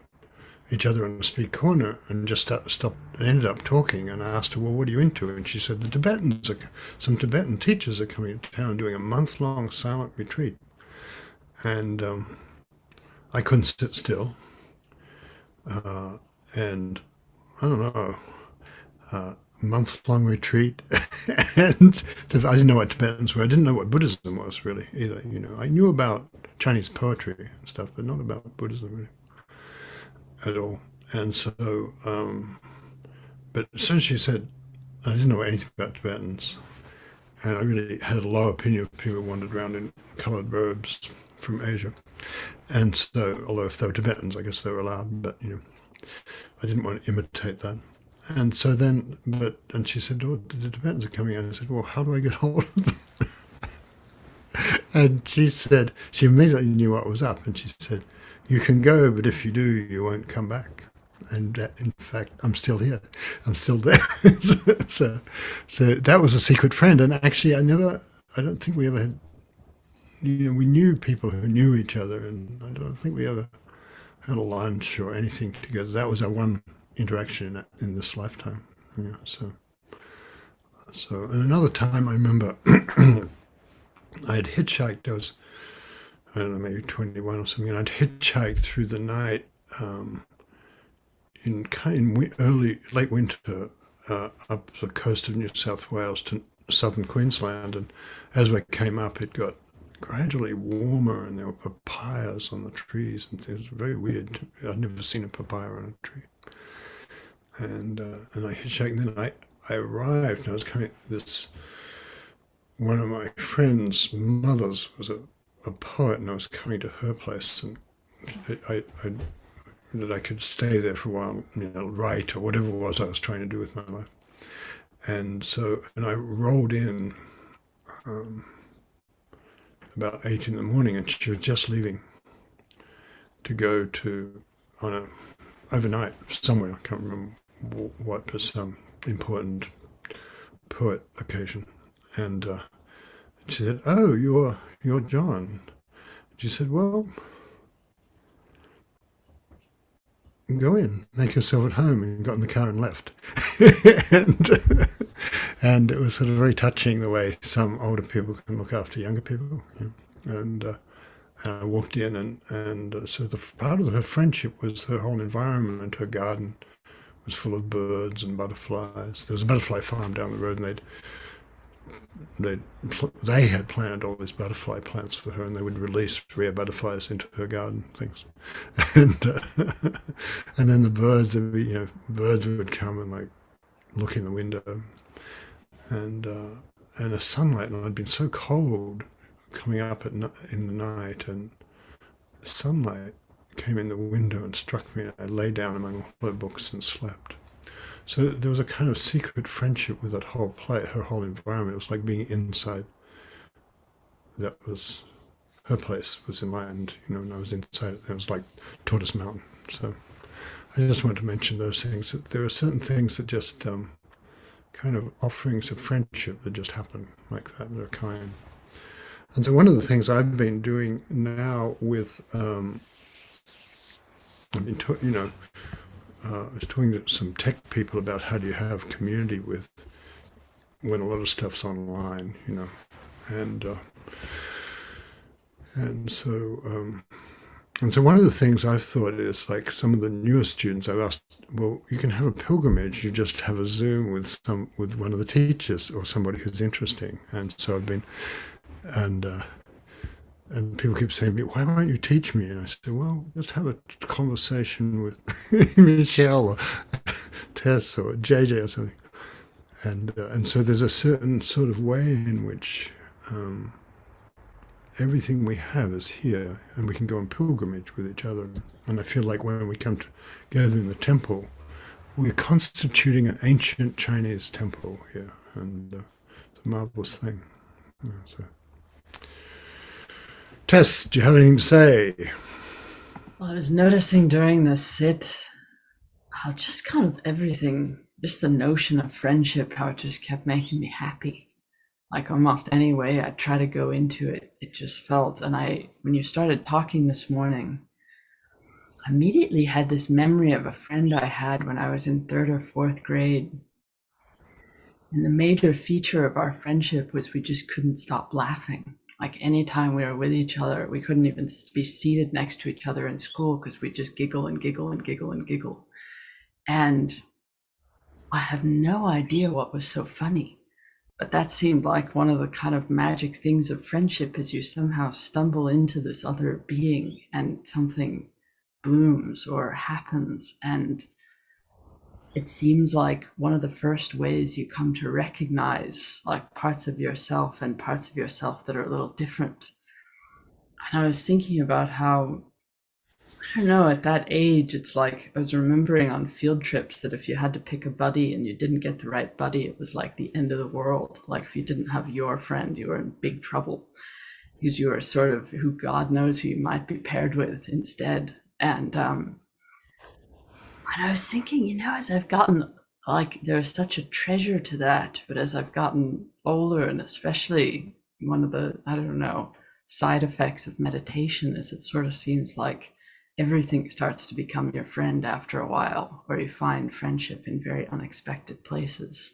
A: each other on the street corner and just stopped and ended up talking, and I asked her, "Well, what are you into?" And she said, some Tibetan teachers are coming to town doing a month-long silent retreat. And I couldn't sit still. And I don't know, month-long retreat. And I didn't know what Tibetans were. I didn't know what Buddhism was really either. I knew about Chinese poetry and stuff, but not about Buddhism really at all. And so, but as soon as she said, I didn't know anything about Tibetans, And I really had a low opinion of people who wandered around in coloured robes from Asia. And so, although if they were Tibetans, I guess they were allowed, but I didn't want to imitate that. And so then, and she said, "Oh, the Tibetans are coming." And I said, "Well, how do I get hold of them?" And she said, she immediately knew what was up, and she said, "You can go, but if you do, you won't come back." And in fact, I'm still here. I'm still there. so, so that was a secret friend. And actually, I don't think we ever had, we knew people who knew each other, and I don't think we ever had a lunch or anything together. That was our one interaction in this lifetime. So, and another time I remember I had hitchhiked. I don't know, maybe 21 or something, and I'd hitchhiked through the night in late winter up the coast of New South Wales to southern Queensland, and as we came up, it got gradually warmer, and there were papayas on the trees, and it was very weird. I'd never seen a papaya on a tree, and I hitchhiked, and then I arrived, and I was coming. One of my friend's mothers was a poet, and I was coming to her place, and that I could stay there for a while, write or whatever it was I was trying to do with my life. And I rolled in about 8 in the morning, and she was just leaving to go on a overnight somewhere. I can't remember what, but some important poet occasion. And she said, "Oh, you're John." She said, "Well, go in, make yourself at home," and got in the car and left. and it was sort of very touching the way some older people can look after younger people. And I walked in, and so the part of her friendship was her whole environment. Her garden was full of birds and butterflies. There was a butterfly farm down the road, and they had planted all these butterfly plants for her, and they would release rare butterflies into her garden things. and and then the birds would come and like look in the window, and the sunlight, and I'd been so cold coming up in the night, and the sunlight came in the window and struck me, and I lay down among all her books and slept. So there was a kind of secret friendship with that whole play, her whole environment. It was like being inside. That was her place, was enlightened, and I was inside it. It was like Tortoise Mountain. So I just wanted to mention those things. That there are certain things that just kind of offerings of friendship that just happen like that. They're kind. And so one of the things I've been doing now with, I was talking to some tech people about how do you have community when a lot of stuff's online, and so one of the things I've thought is like some of the newer students I've asked, well, you can have a pilgrimage, you just have a Zoom with one of the teachers or somebody who's interesting, and so I've been and people keep saying to me, "Why won't you teach me?" And I say, "Well, just have a conversation with Michelle or Tess or JJ or something." And so there's a certain sort of way in which everything we have is here, and we can go on pilgrimage with each other. And I feel like when we come together in the temple, we're constituting an ancient Chinese temple here, and it's a marvelous thing. So. Tess, do you have anything to say?
B: Well, I was noticing during this sit how just kind of everything, just the notion of friendship, how it just kept making me happy. Like almost any way I try to go into it, it just felt. And when you started talking this morning, I immediately had this memory of a friend I had when I was in 3rd or 4th grade. And the major feature of our friendship was we just couldn't stop laughing. Like anytime we were with each other, we couldn't even be seated next to each other in school because we'd just giggle and giggle and giggle and giggle. And I have no idea what was so funny, but that seemed like one of the kind of magic things of friendship is you somehow stumble into this other being and something blooms or happens. And it seems like one of the first ways you come to recognize like parts of yourself and parts of yourself that are a little different. And I was thinking about how, I don't know, at that age, it's like I was remembering on field trips that if you had to pick a buddy and you didn't get the right buddy, it was like the end of the world. Like if you didn't have your friend, you were in big trouble because you were sort of who God knows who you might be paired with instead. And I was thinking, as I've gotten, like, there's such a treasure to that, but as I've gotten older, and especially one of the, I don't know, side effects of meditation is it sort of seems like everything starts to become your friend after a while, or you find friendship in very unexpected places.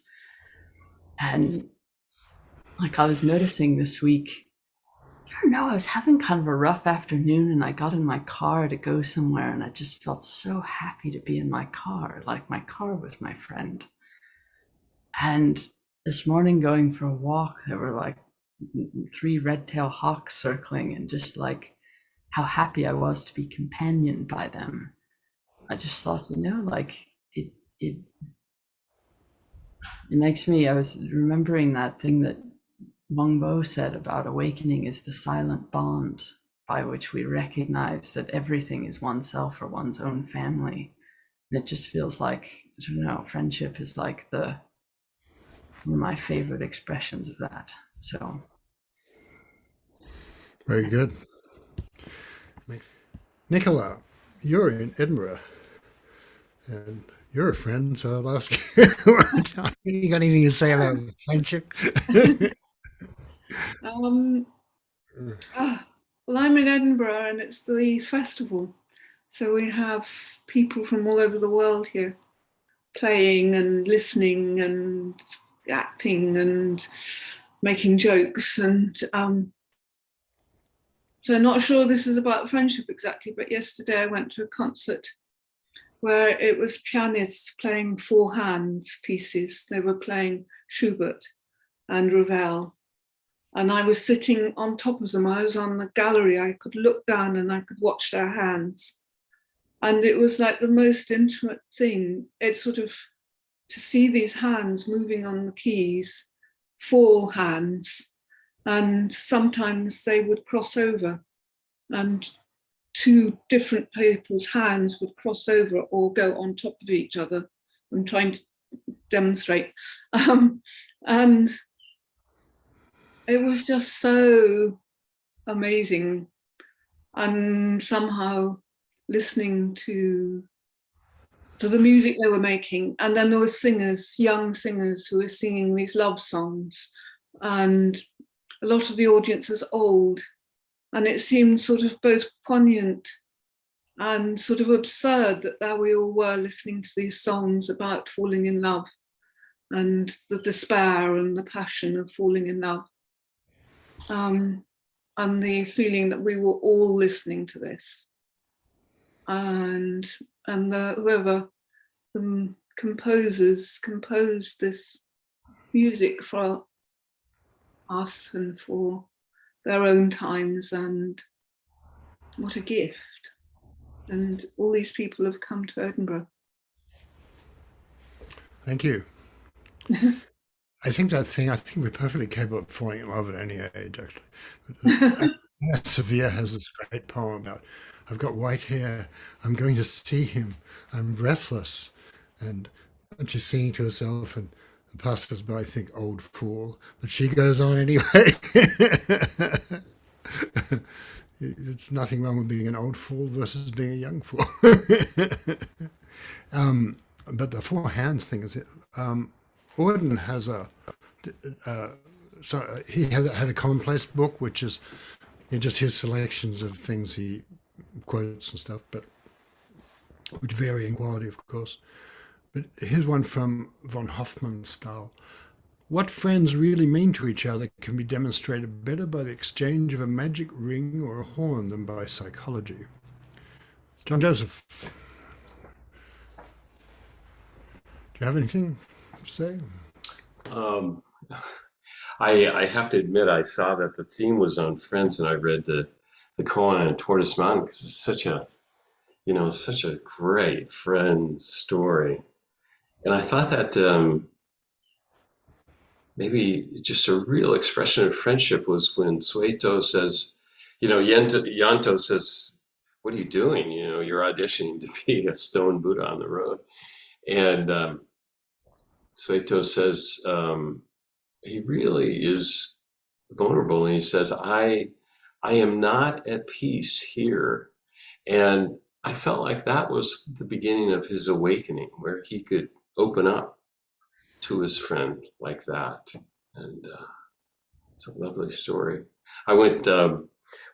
B: And like I was noticing this week, I don't know, I was having kind of a rough afternoon and I got in my car to go somewhere and I just felt so happy to be in my car, like my car was my friend. And this morning going for a walk, there were like 3 red-tailed hawks circling and just like how happy I was to be companioned by them. I just thought, like it makes me, I was remembering that thing that Meng Bo said about awakening is the silent bond by which we recognize that everything is oneself or one's own family. And it just feels like, I don't know, friendship is like one of my favorite expressions of that. So
A: Very good. Nicola, you're in Edinburgh and you're a friend, so I'll ask you, you got anything to say about friendship?
C: Um, well, I'm in Edinburgh and it's the festival. So we have people from all over the world here playing and listening and acting and making jokes. And so I'm not sure this is about friendship exactly, but yesterday I went to a concert where it was pianists playing 4 hands pieces. They were playing Schubert and Ravel. And I was sitting on top of them. I was on the gallery. I could look down and I could watch their hands. And it was like the most intimate thing. It's sort of to see these hands moving on the keys, 4 hands. And sometimes they would cross over and 2 different people's hands would cross over or go on top of each other. I'm trying to demonstrate. And it was just so amazing. And somehow listening to the music they were making. And then there were singers, young singers who were singing these love songs. And a lot of the audience is old. And it seemed sort of both poignant and sort of absurd that there we all were listening to these songs about falling in love and the despair and the passion of falling in love. And the feeling that we were all listening to this. And whoever the composers composed this music for us and for their own times, and what a gift. And all these people have come to Edinburgh.
A: Thank you. I think we're perfectly capable of falling in love at any age, actually. Severe has this great poem about, I've got white hair, I'm going to see him, I'm breathless. And she's singing to herself, and the passers-by think, old fool. But she goes on anyway. It's nothing wrong with being an old fool versus being a young fool. But the 4 hands thing is, Auden has he had a commonplace book, which is just his selections of things he quotes and stuff, but which vary in quality, of course. But here's one from von Hoffman's style. What friends really mean to each other can be demonstrated better by the exchange of a magic ring or a horn than by psychology. John Joseph, do you have anything to say?
D: I have to admit, I saw that the theme was on Friends, and I read the Koan and Tortoise Mountain because it's such a great friend story. And I thought that maybe just a real expression of friendship was when Sueto says, Yanto says, "What are you doing? You're auditioning to be a stone Buddha on the road." And Sueto says, he really is vulnerable, and he says, I am not at peace here. And I felt like that was the beginning of his awakening, where he could open up to his friend like that. And it's a lovely story. I went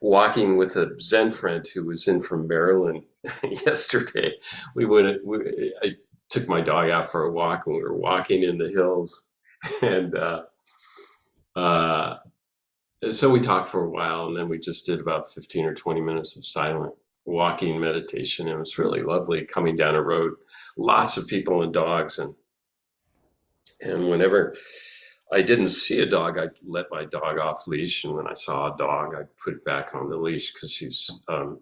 D: walking with a Zen friend who was in from Maryland yesterday. I took my dog out for a walk, and we were walking in the hills. And uh, so we talked for a while, and then we just did about 15 or 20 minutes of silent walking meditation. It was really lovely coming down a road, lots of people and dogs. And whenever I didn't see a dog, I let my dog off leash, and when I saw a dog, I put it back on the leash, because she's a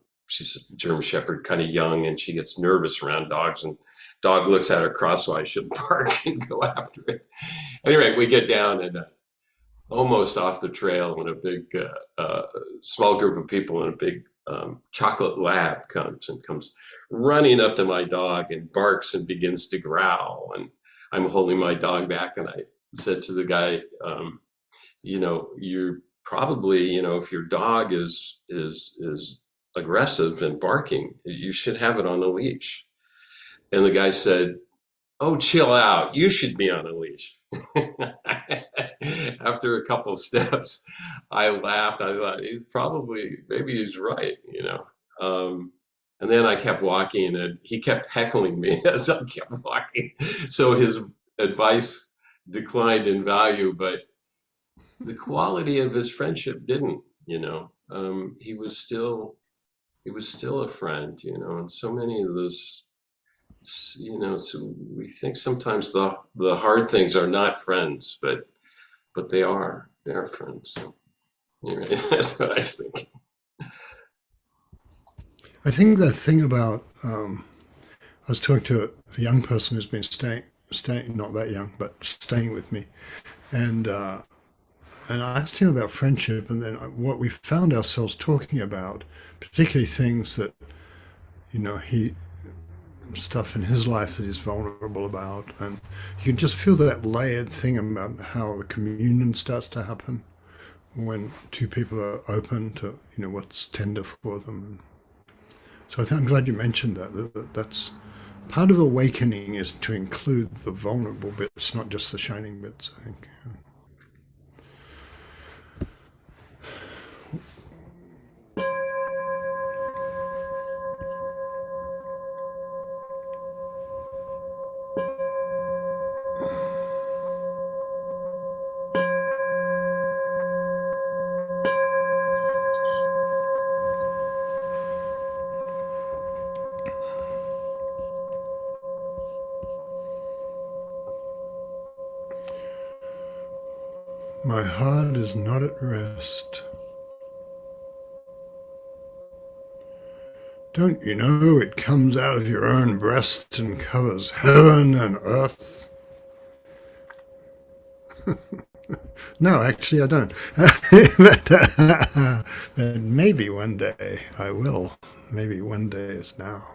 D: German Shepherd, kind of young, and she gets nervous around dogs, and dog looks at her crosswise, she'll bark and go after it. Anyway, we get down and almost off the trail when a big small group of people and a big chocolate lab comes running up to my dog and barks and begins to growl, and I'm holding my dog back, and I said to the guy, you're probably, if your dog is aggressive and barking, you should have it on a leash. And the guy said, "Oh, chill out. You should be on a leash." After a couple steps, I laughed. I thought, maybe he's right. And then I kept walking, and he kept heckling me as I kept walking. So his advice declined in value, but the quality of his friendship didn't. He was still a friend. And so many of those, so we think sometimes the hard things are not friends, but they are. They are friends. So anyway, that's what I think.
A: I think the thing about I was talking to a young person who's been staying not that young, but staying with me, and I asked him about friendship, and then what we found ourselves talking about, particularly things that he stuff in his life that he's vulnerable about, and you can just feel that layered thing about how the communion starts to happen when two people are open to what's tender for them. So I'm glad you mentioned that's part of awakening, is to include the vulnerable bits, not just the shining bits, I think. My heart is not at rest. Don't you know it comes out of your own breast and covers heaven and earth? No, actually I don't. But maybe one day I will. Maybe one day is now.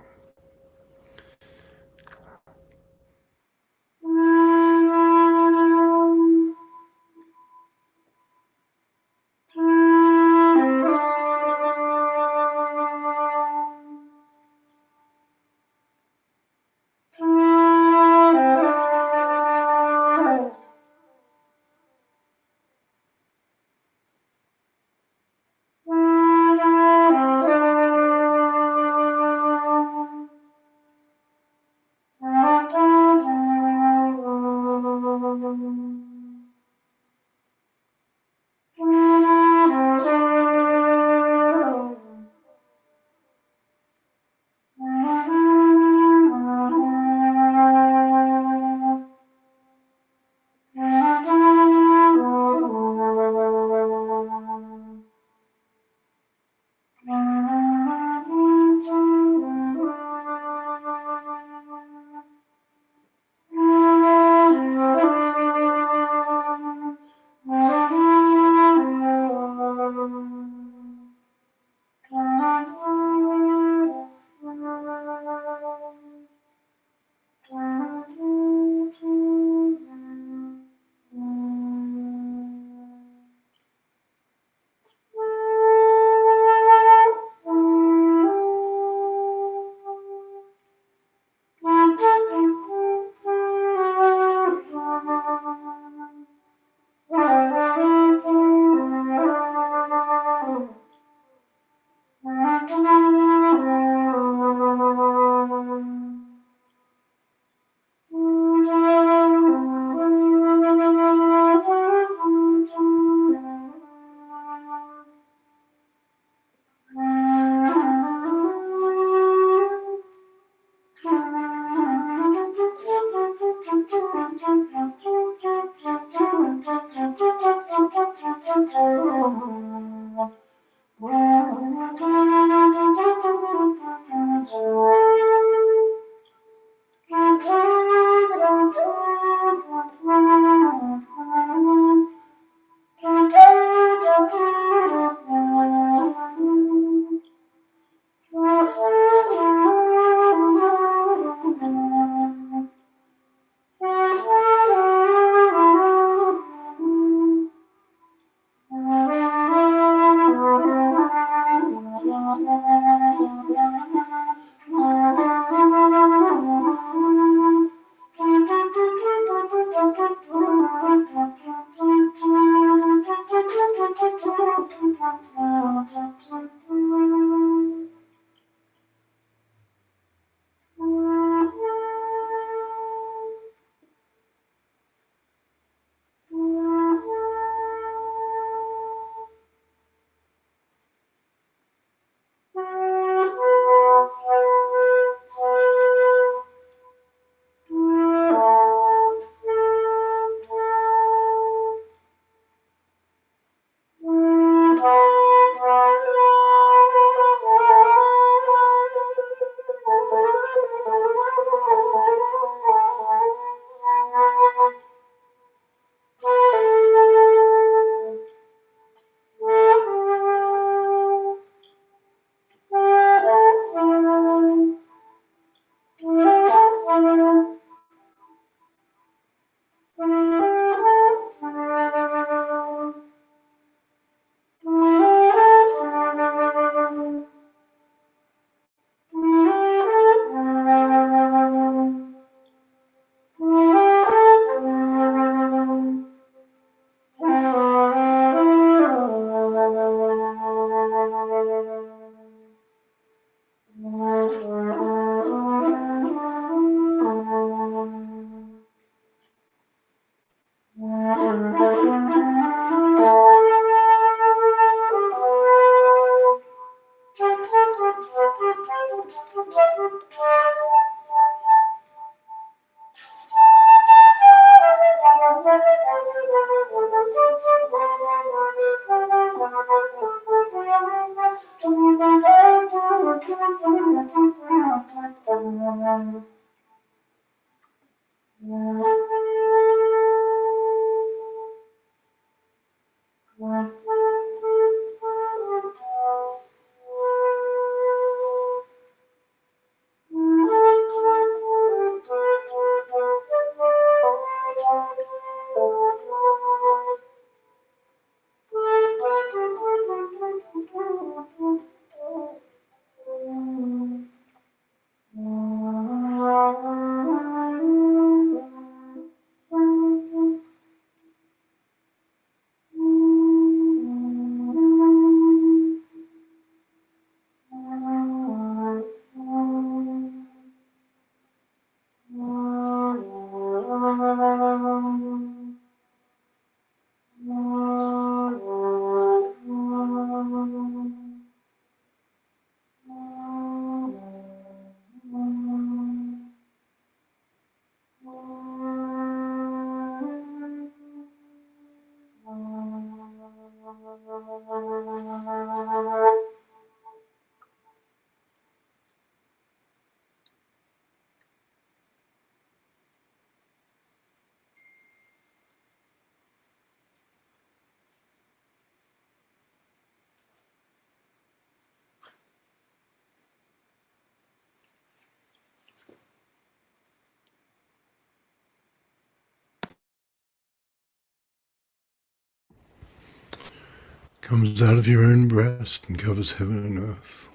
A: comes out of your own breast and covers heaven and earth.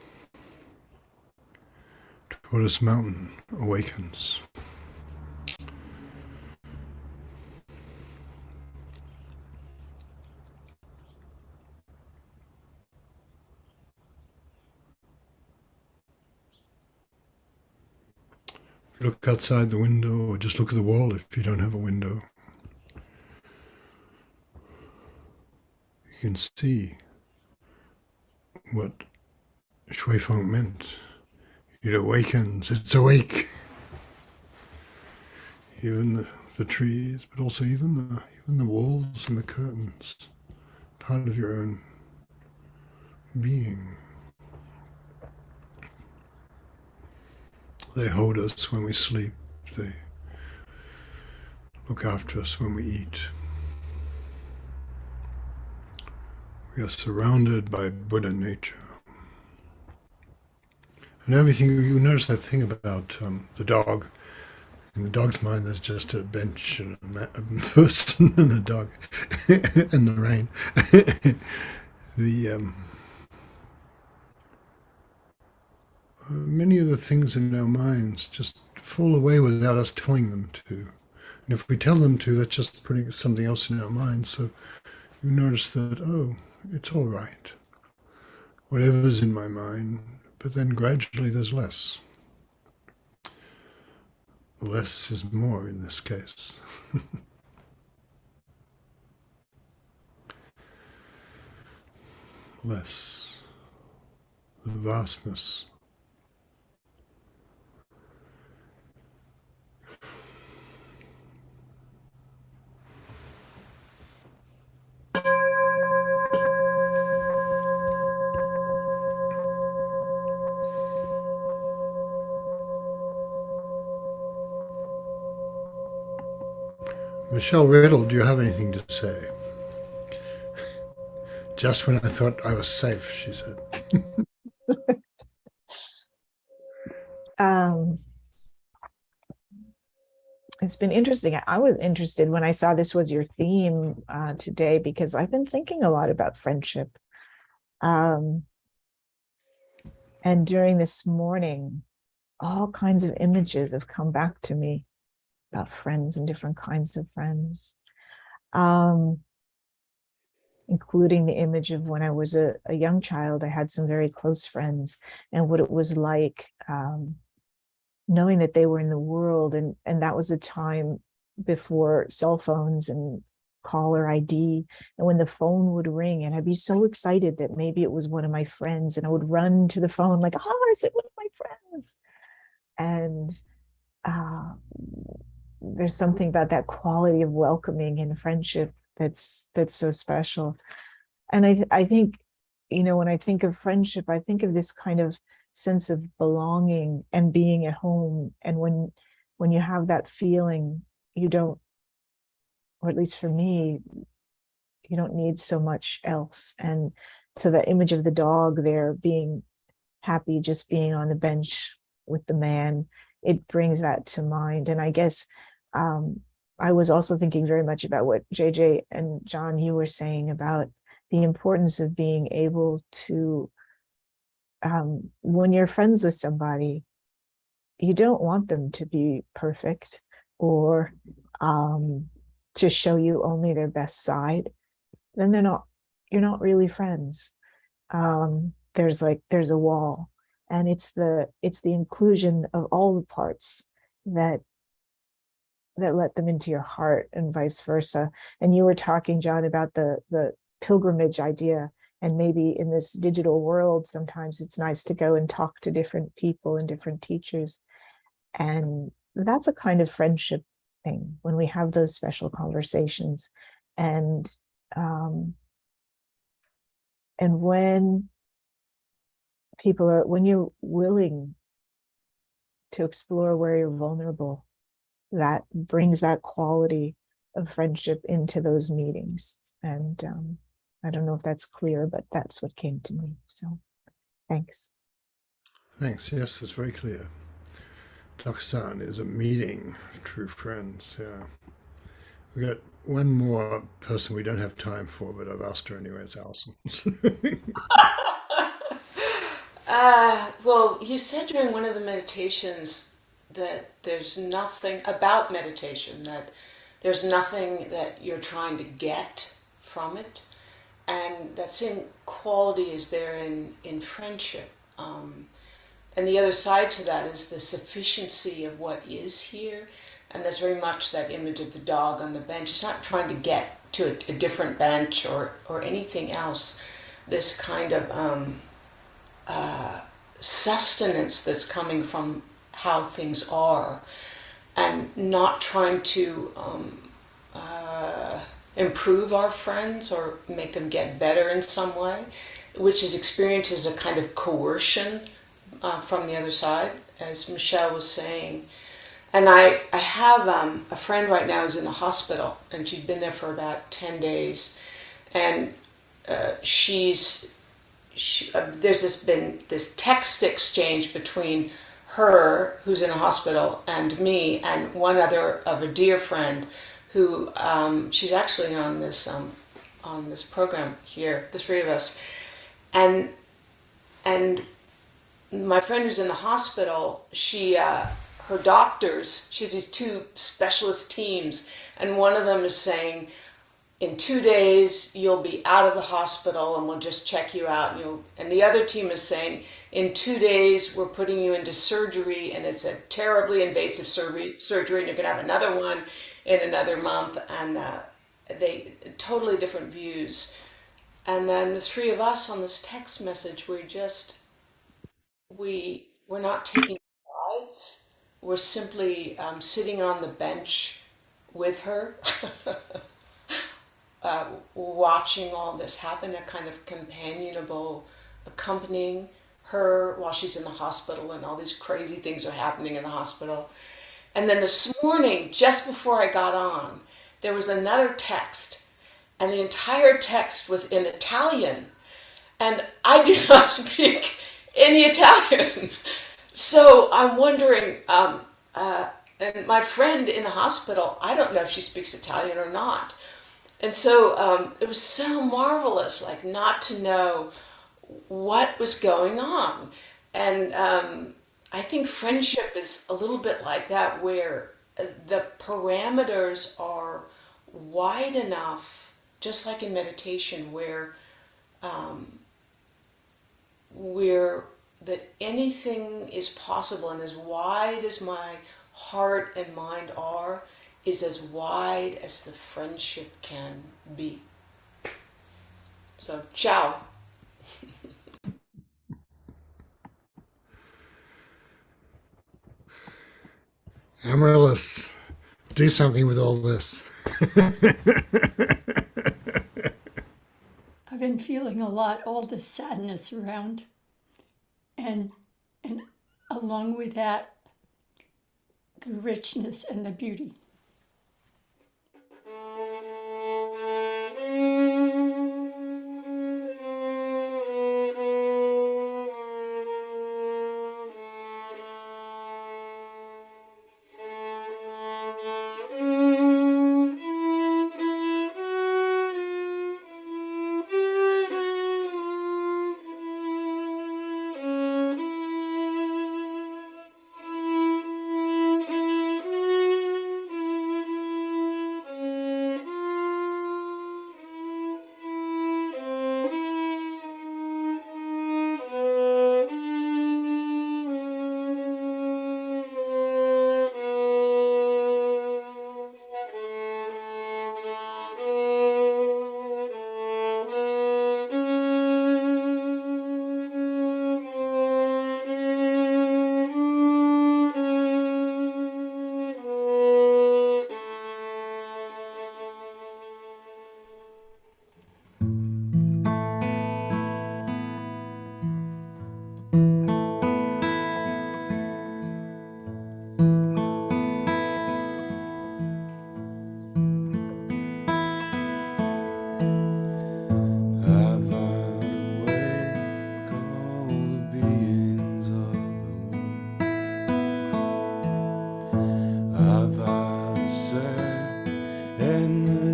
A: Tortoise Mountain awakens. Look outside the window, or just look at the wall if you don't have a window. You can see what Shui Feng meant. It awakens, it's awake. Even the trees, but also even the walls and the curtains, part of your own being. They hold us when we sleep. They look after us when we eat. We are surrounded by Buddha nature. And everything, you notice that thing about the dog. In the dog's mind, there's just a bench and a person and a dog and the rain. Many of the things in our minds just fall away without us telling them to. And if we tell them to, that's just putting something else in our minds. So you notice that, oh, it's all right. Whatever's in my mind, but then gradually there's less. Less is more in this case. Less. The vastness. Michelle Riddle, do you have anything to say? Just when I thought I was safe, she said.
E: It's been interesting. I was interested when I saw this was your theme today, because I've been thinking a lot about friendship. And during this morning, all kinds of images have come back to me about friends and different kinds of friends, including the image of when I was a young child. I had some very close friends, and what it was like knowing that they were in the world, and that was a time before cell phones and caller ID, and when the phone would ring, and I'd be so excited that maybe it was one of my friends, and I would run to the phone like, oh, is it one of my friends? And there's something about that quality of welcoming and friendship that's so special. And I think, when I think of friendship, I think of this kind of sense of belonging and being at home. And when you have that feeling, you don't, or at least for me, you don't need so much else. And so the image of the dog there being happy just being on the bench with the man, it brings that to mind. And I guess I was also thinking very much about what JJ and John, you were saying about the importance of being able to, when you're friends with somebody, you don't want them to be perfect or to show you only their best side. Then you're not really friends. There's a wall, and it's the inclusion of all the parts that let them into your heart, and vice versa. And you were talking, John, about the pilgrimage idea, and maybe in this digital world, sometimes it's nice to go and talk to different people and different teachers. And that's a kind of friendship thing, when we have those special conversations. And when you're willing to explore where you're vulnerable, that brings that quality of friendship into those meetings. And I don't know if that's clear, but that's what came to me. So thanks.
A: Thanks. Yes, it's very clear. Daksan is a meeting of true friends. Yeah. We got one more person we don't have time for, but I've asked her anyway. It's Alison.
F: Well, you said during one of the meditations that there's nothing about meditation, that there's nothing that you're trying to get from it. And that same quality is there in friendship. And the other side to that is the sufficiency of what is here. And that's very much that image of the dog on the bench. It's not trying to get to a different bench or anything else. This kind of sustenance that's coming from how things are, and not trying to improve our friends or make them get better in some way, which is experienced as a kind of coercion from the other side, as Michelle was saying. And I have a friend right now who's in the hospital, and she's been there for about 10 days. And there's been this text exchange between her, who's in the hospital, and me, and one other of a dear friend who she's actually on this program here, the three of us. And my friend who's in the hospital, her doctors, she has these two specialist teams, and one of them is saying, in 2 days you'll be out of the hospital and we'll just check you out. And the other team is saying, in 2 days we're putting you into surgery, and it's a terribly invasive surgery, and you're going to have another one in another month. And they totally different views. And then the three of us on this text message, we're not taking sides. We're simply sitting on the bench with her, watching all this happen, a kind of companionable, accompanying her while she's in the hospital, and all these crazy things are happening in the hospital. And then this morning, just before I got on, there was another text, and the entire text was in Italian, and I do not speak any Italian. So I'm wondering, and my friend in the hospital, I don't know if she speaks Italian or not. And so it was so marvelous, like, not to know what was going on. And I think friendship is a little bit like that, where the parameters are wide enough, just like in meditation, where that anything is possible, and as wide as my heart and mind are, is as wide as the friendship can be. So, ciao.
A: Amaryllis, do something with all this.
G: I've been feeling a lot, all the sadness around, and along with that, the richness and the beauty.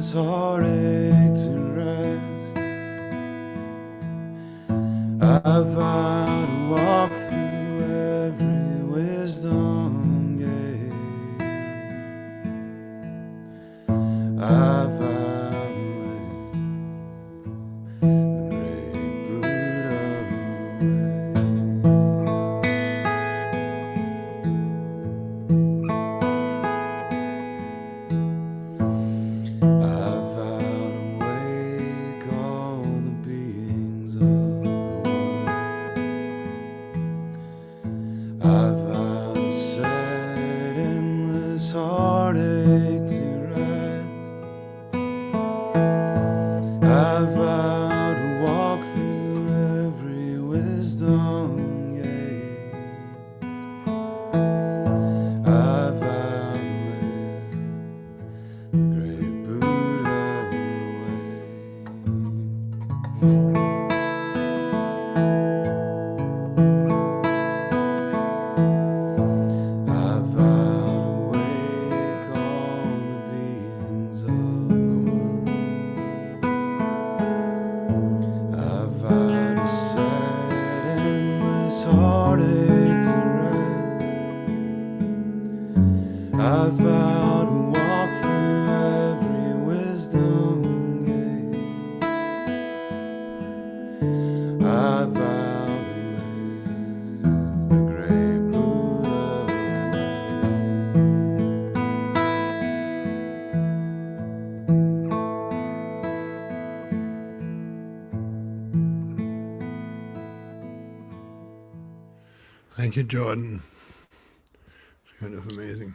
H: this heartache to rest. I vow to walk through every wisdom gate. I vow to wait the great Buddha way. I vow to wake all the beings of the world. I vow to set endless heartache to rest. I vow to walk through every wisdom gate. I vow to live the great Buddha way. I vow to wake all the beings of the world. I vow to set endless heartache to rest. I vow to walk through every wisdom gate. I vow to live the great Buddha
A: Thank you, Jordan. It's kind of amazing.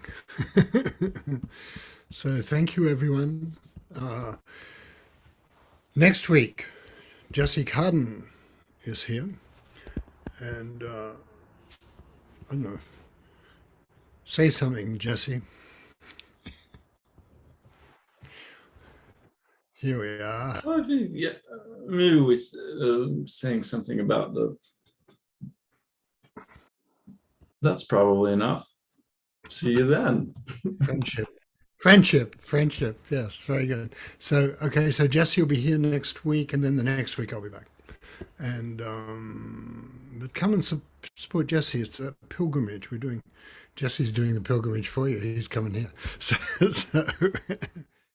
A: So thank you, everyone. Next week, Jesse Carden is here. And I don't know, say something, Jesse. Here we are.
I: Well, yeah, maybe we saying something about the. That's probably enough. See you then.
A: Friendship. Yes, very good. So, okay, so Jesse will be here next week, and then the next week I'll be back. And but come and support Jesse. It's a pilgrimage we're doing. Jesse's doing the pilgrimage for you. He's coming here. So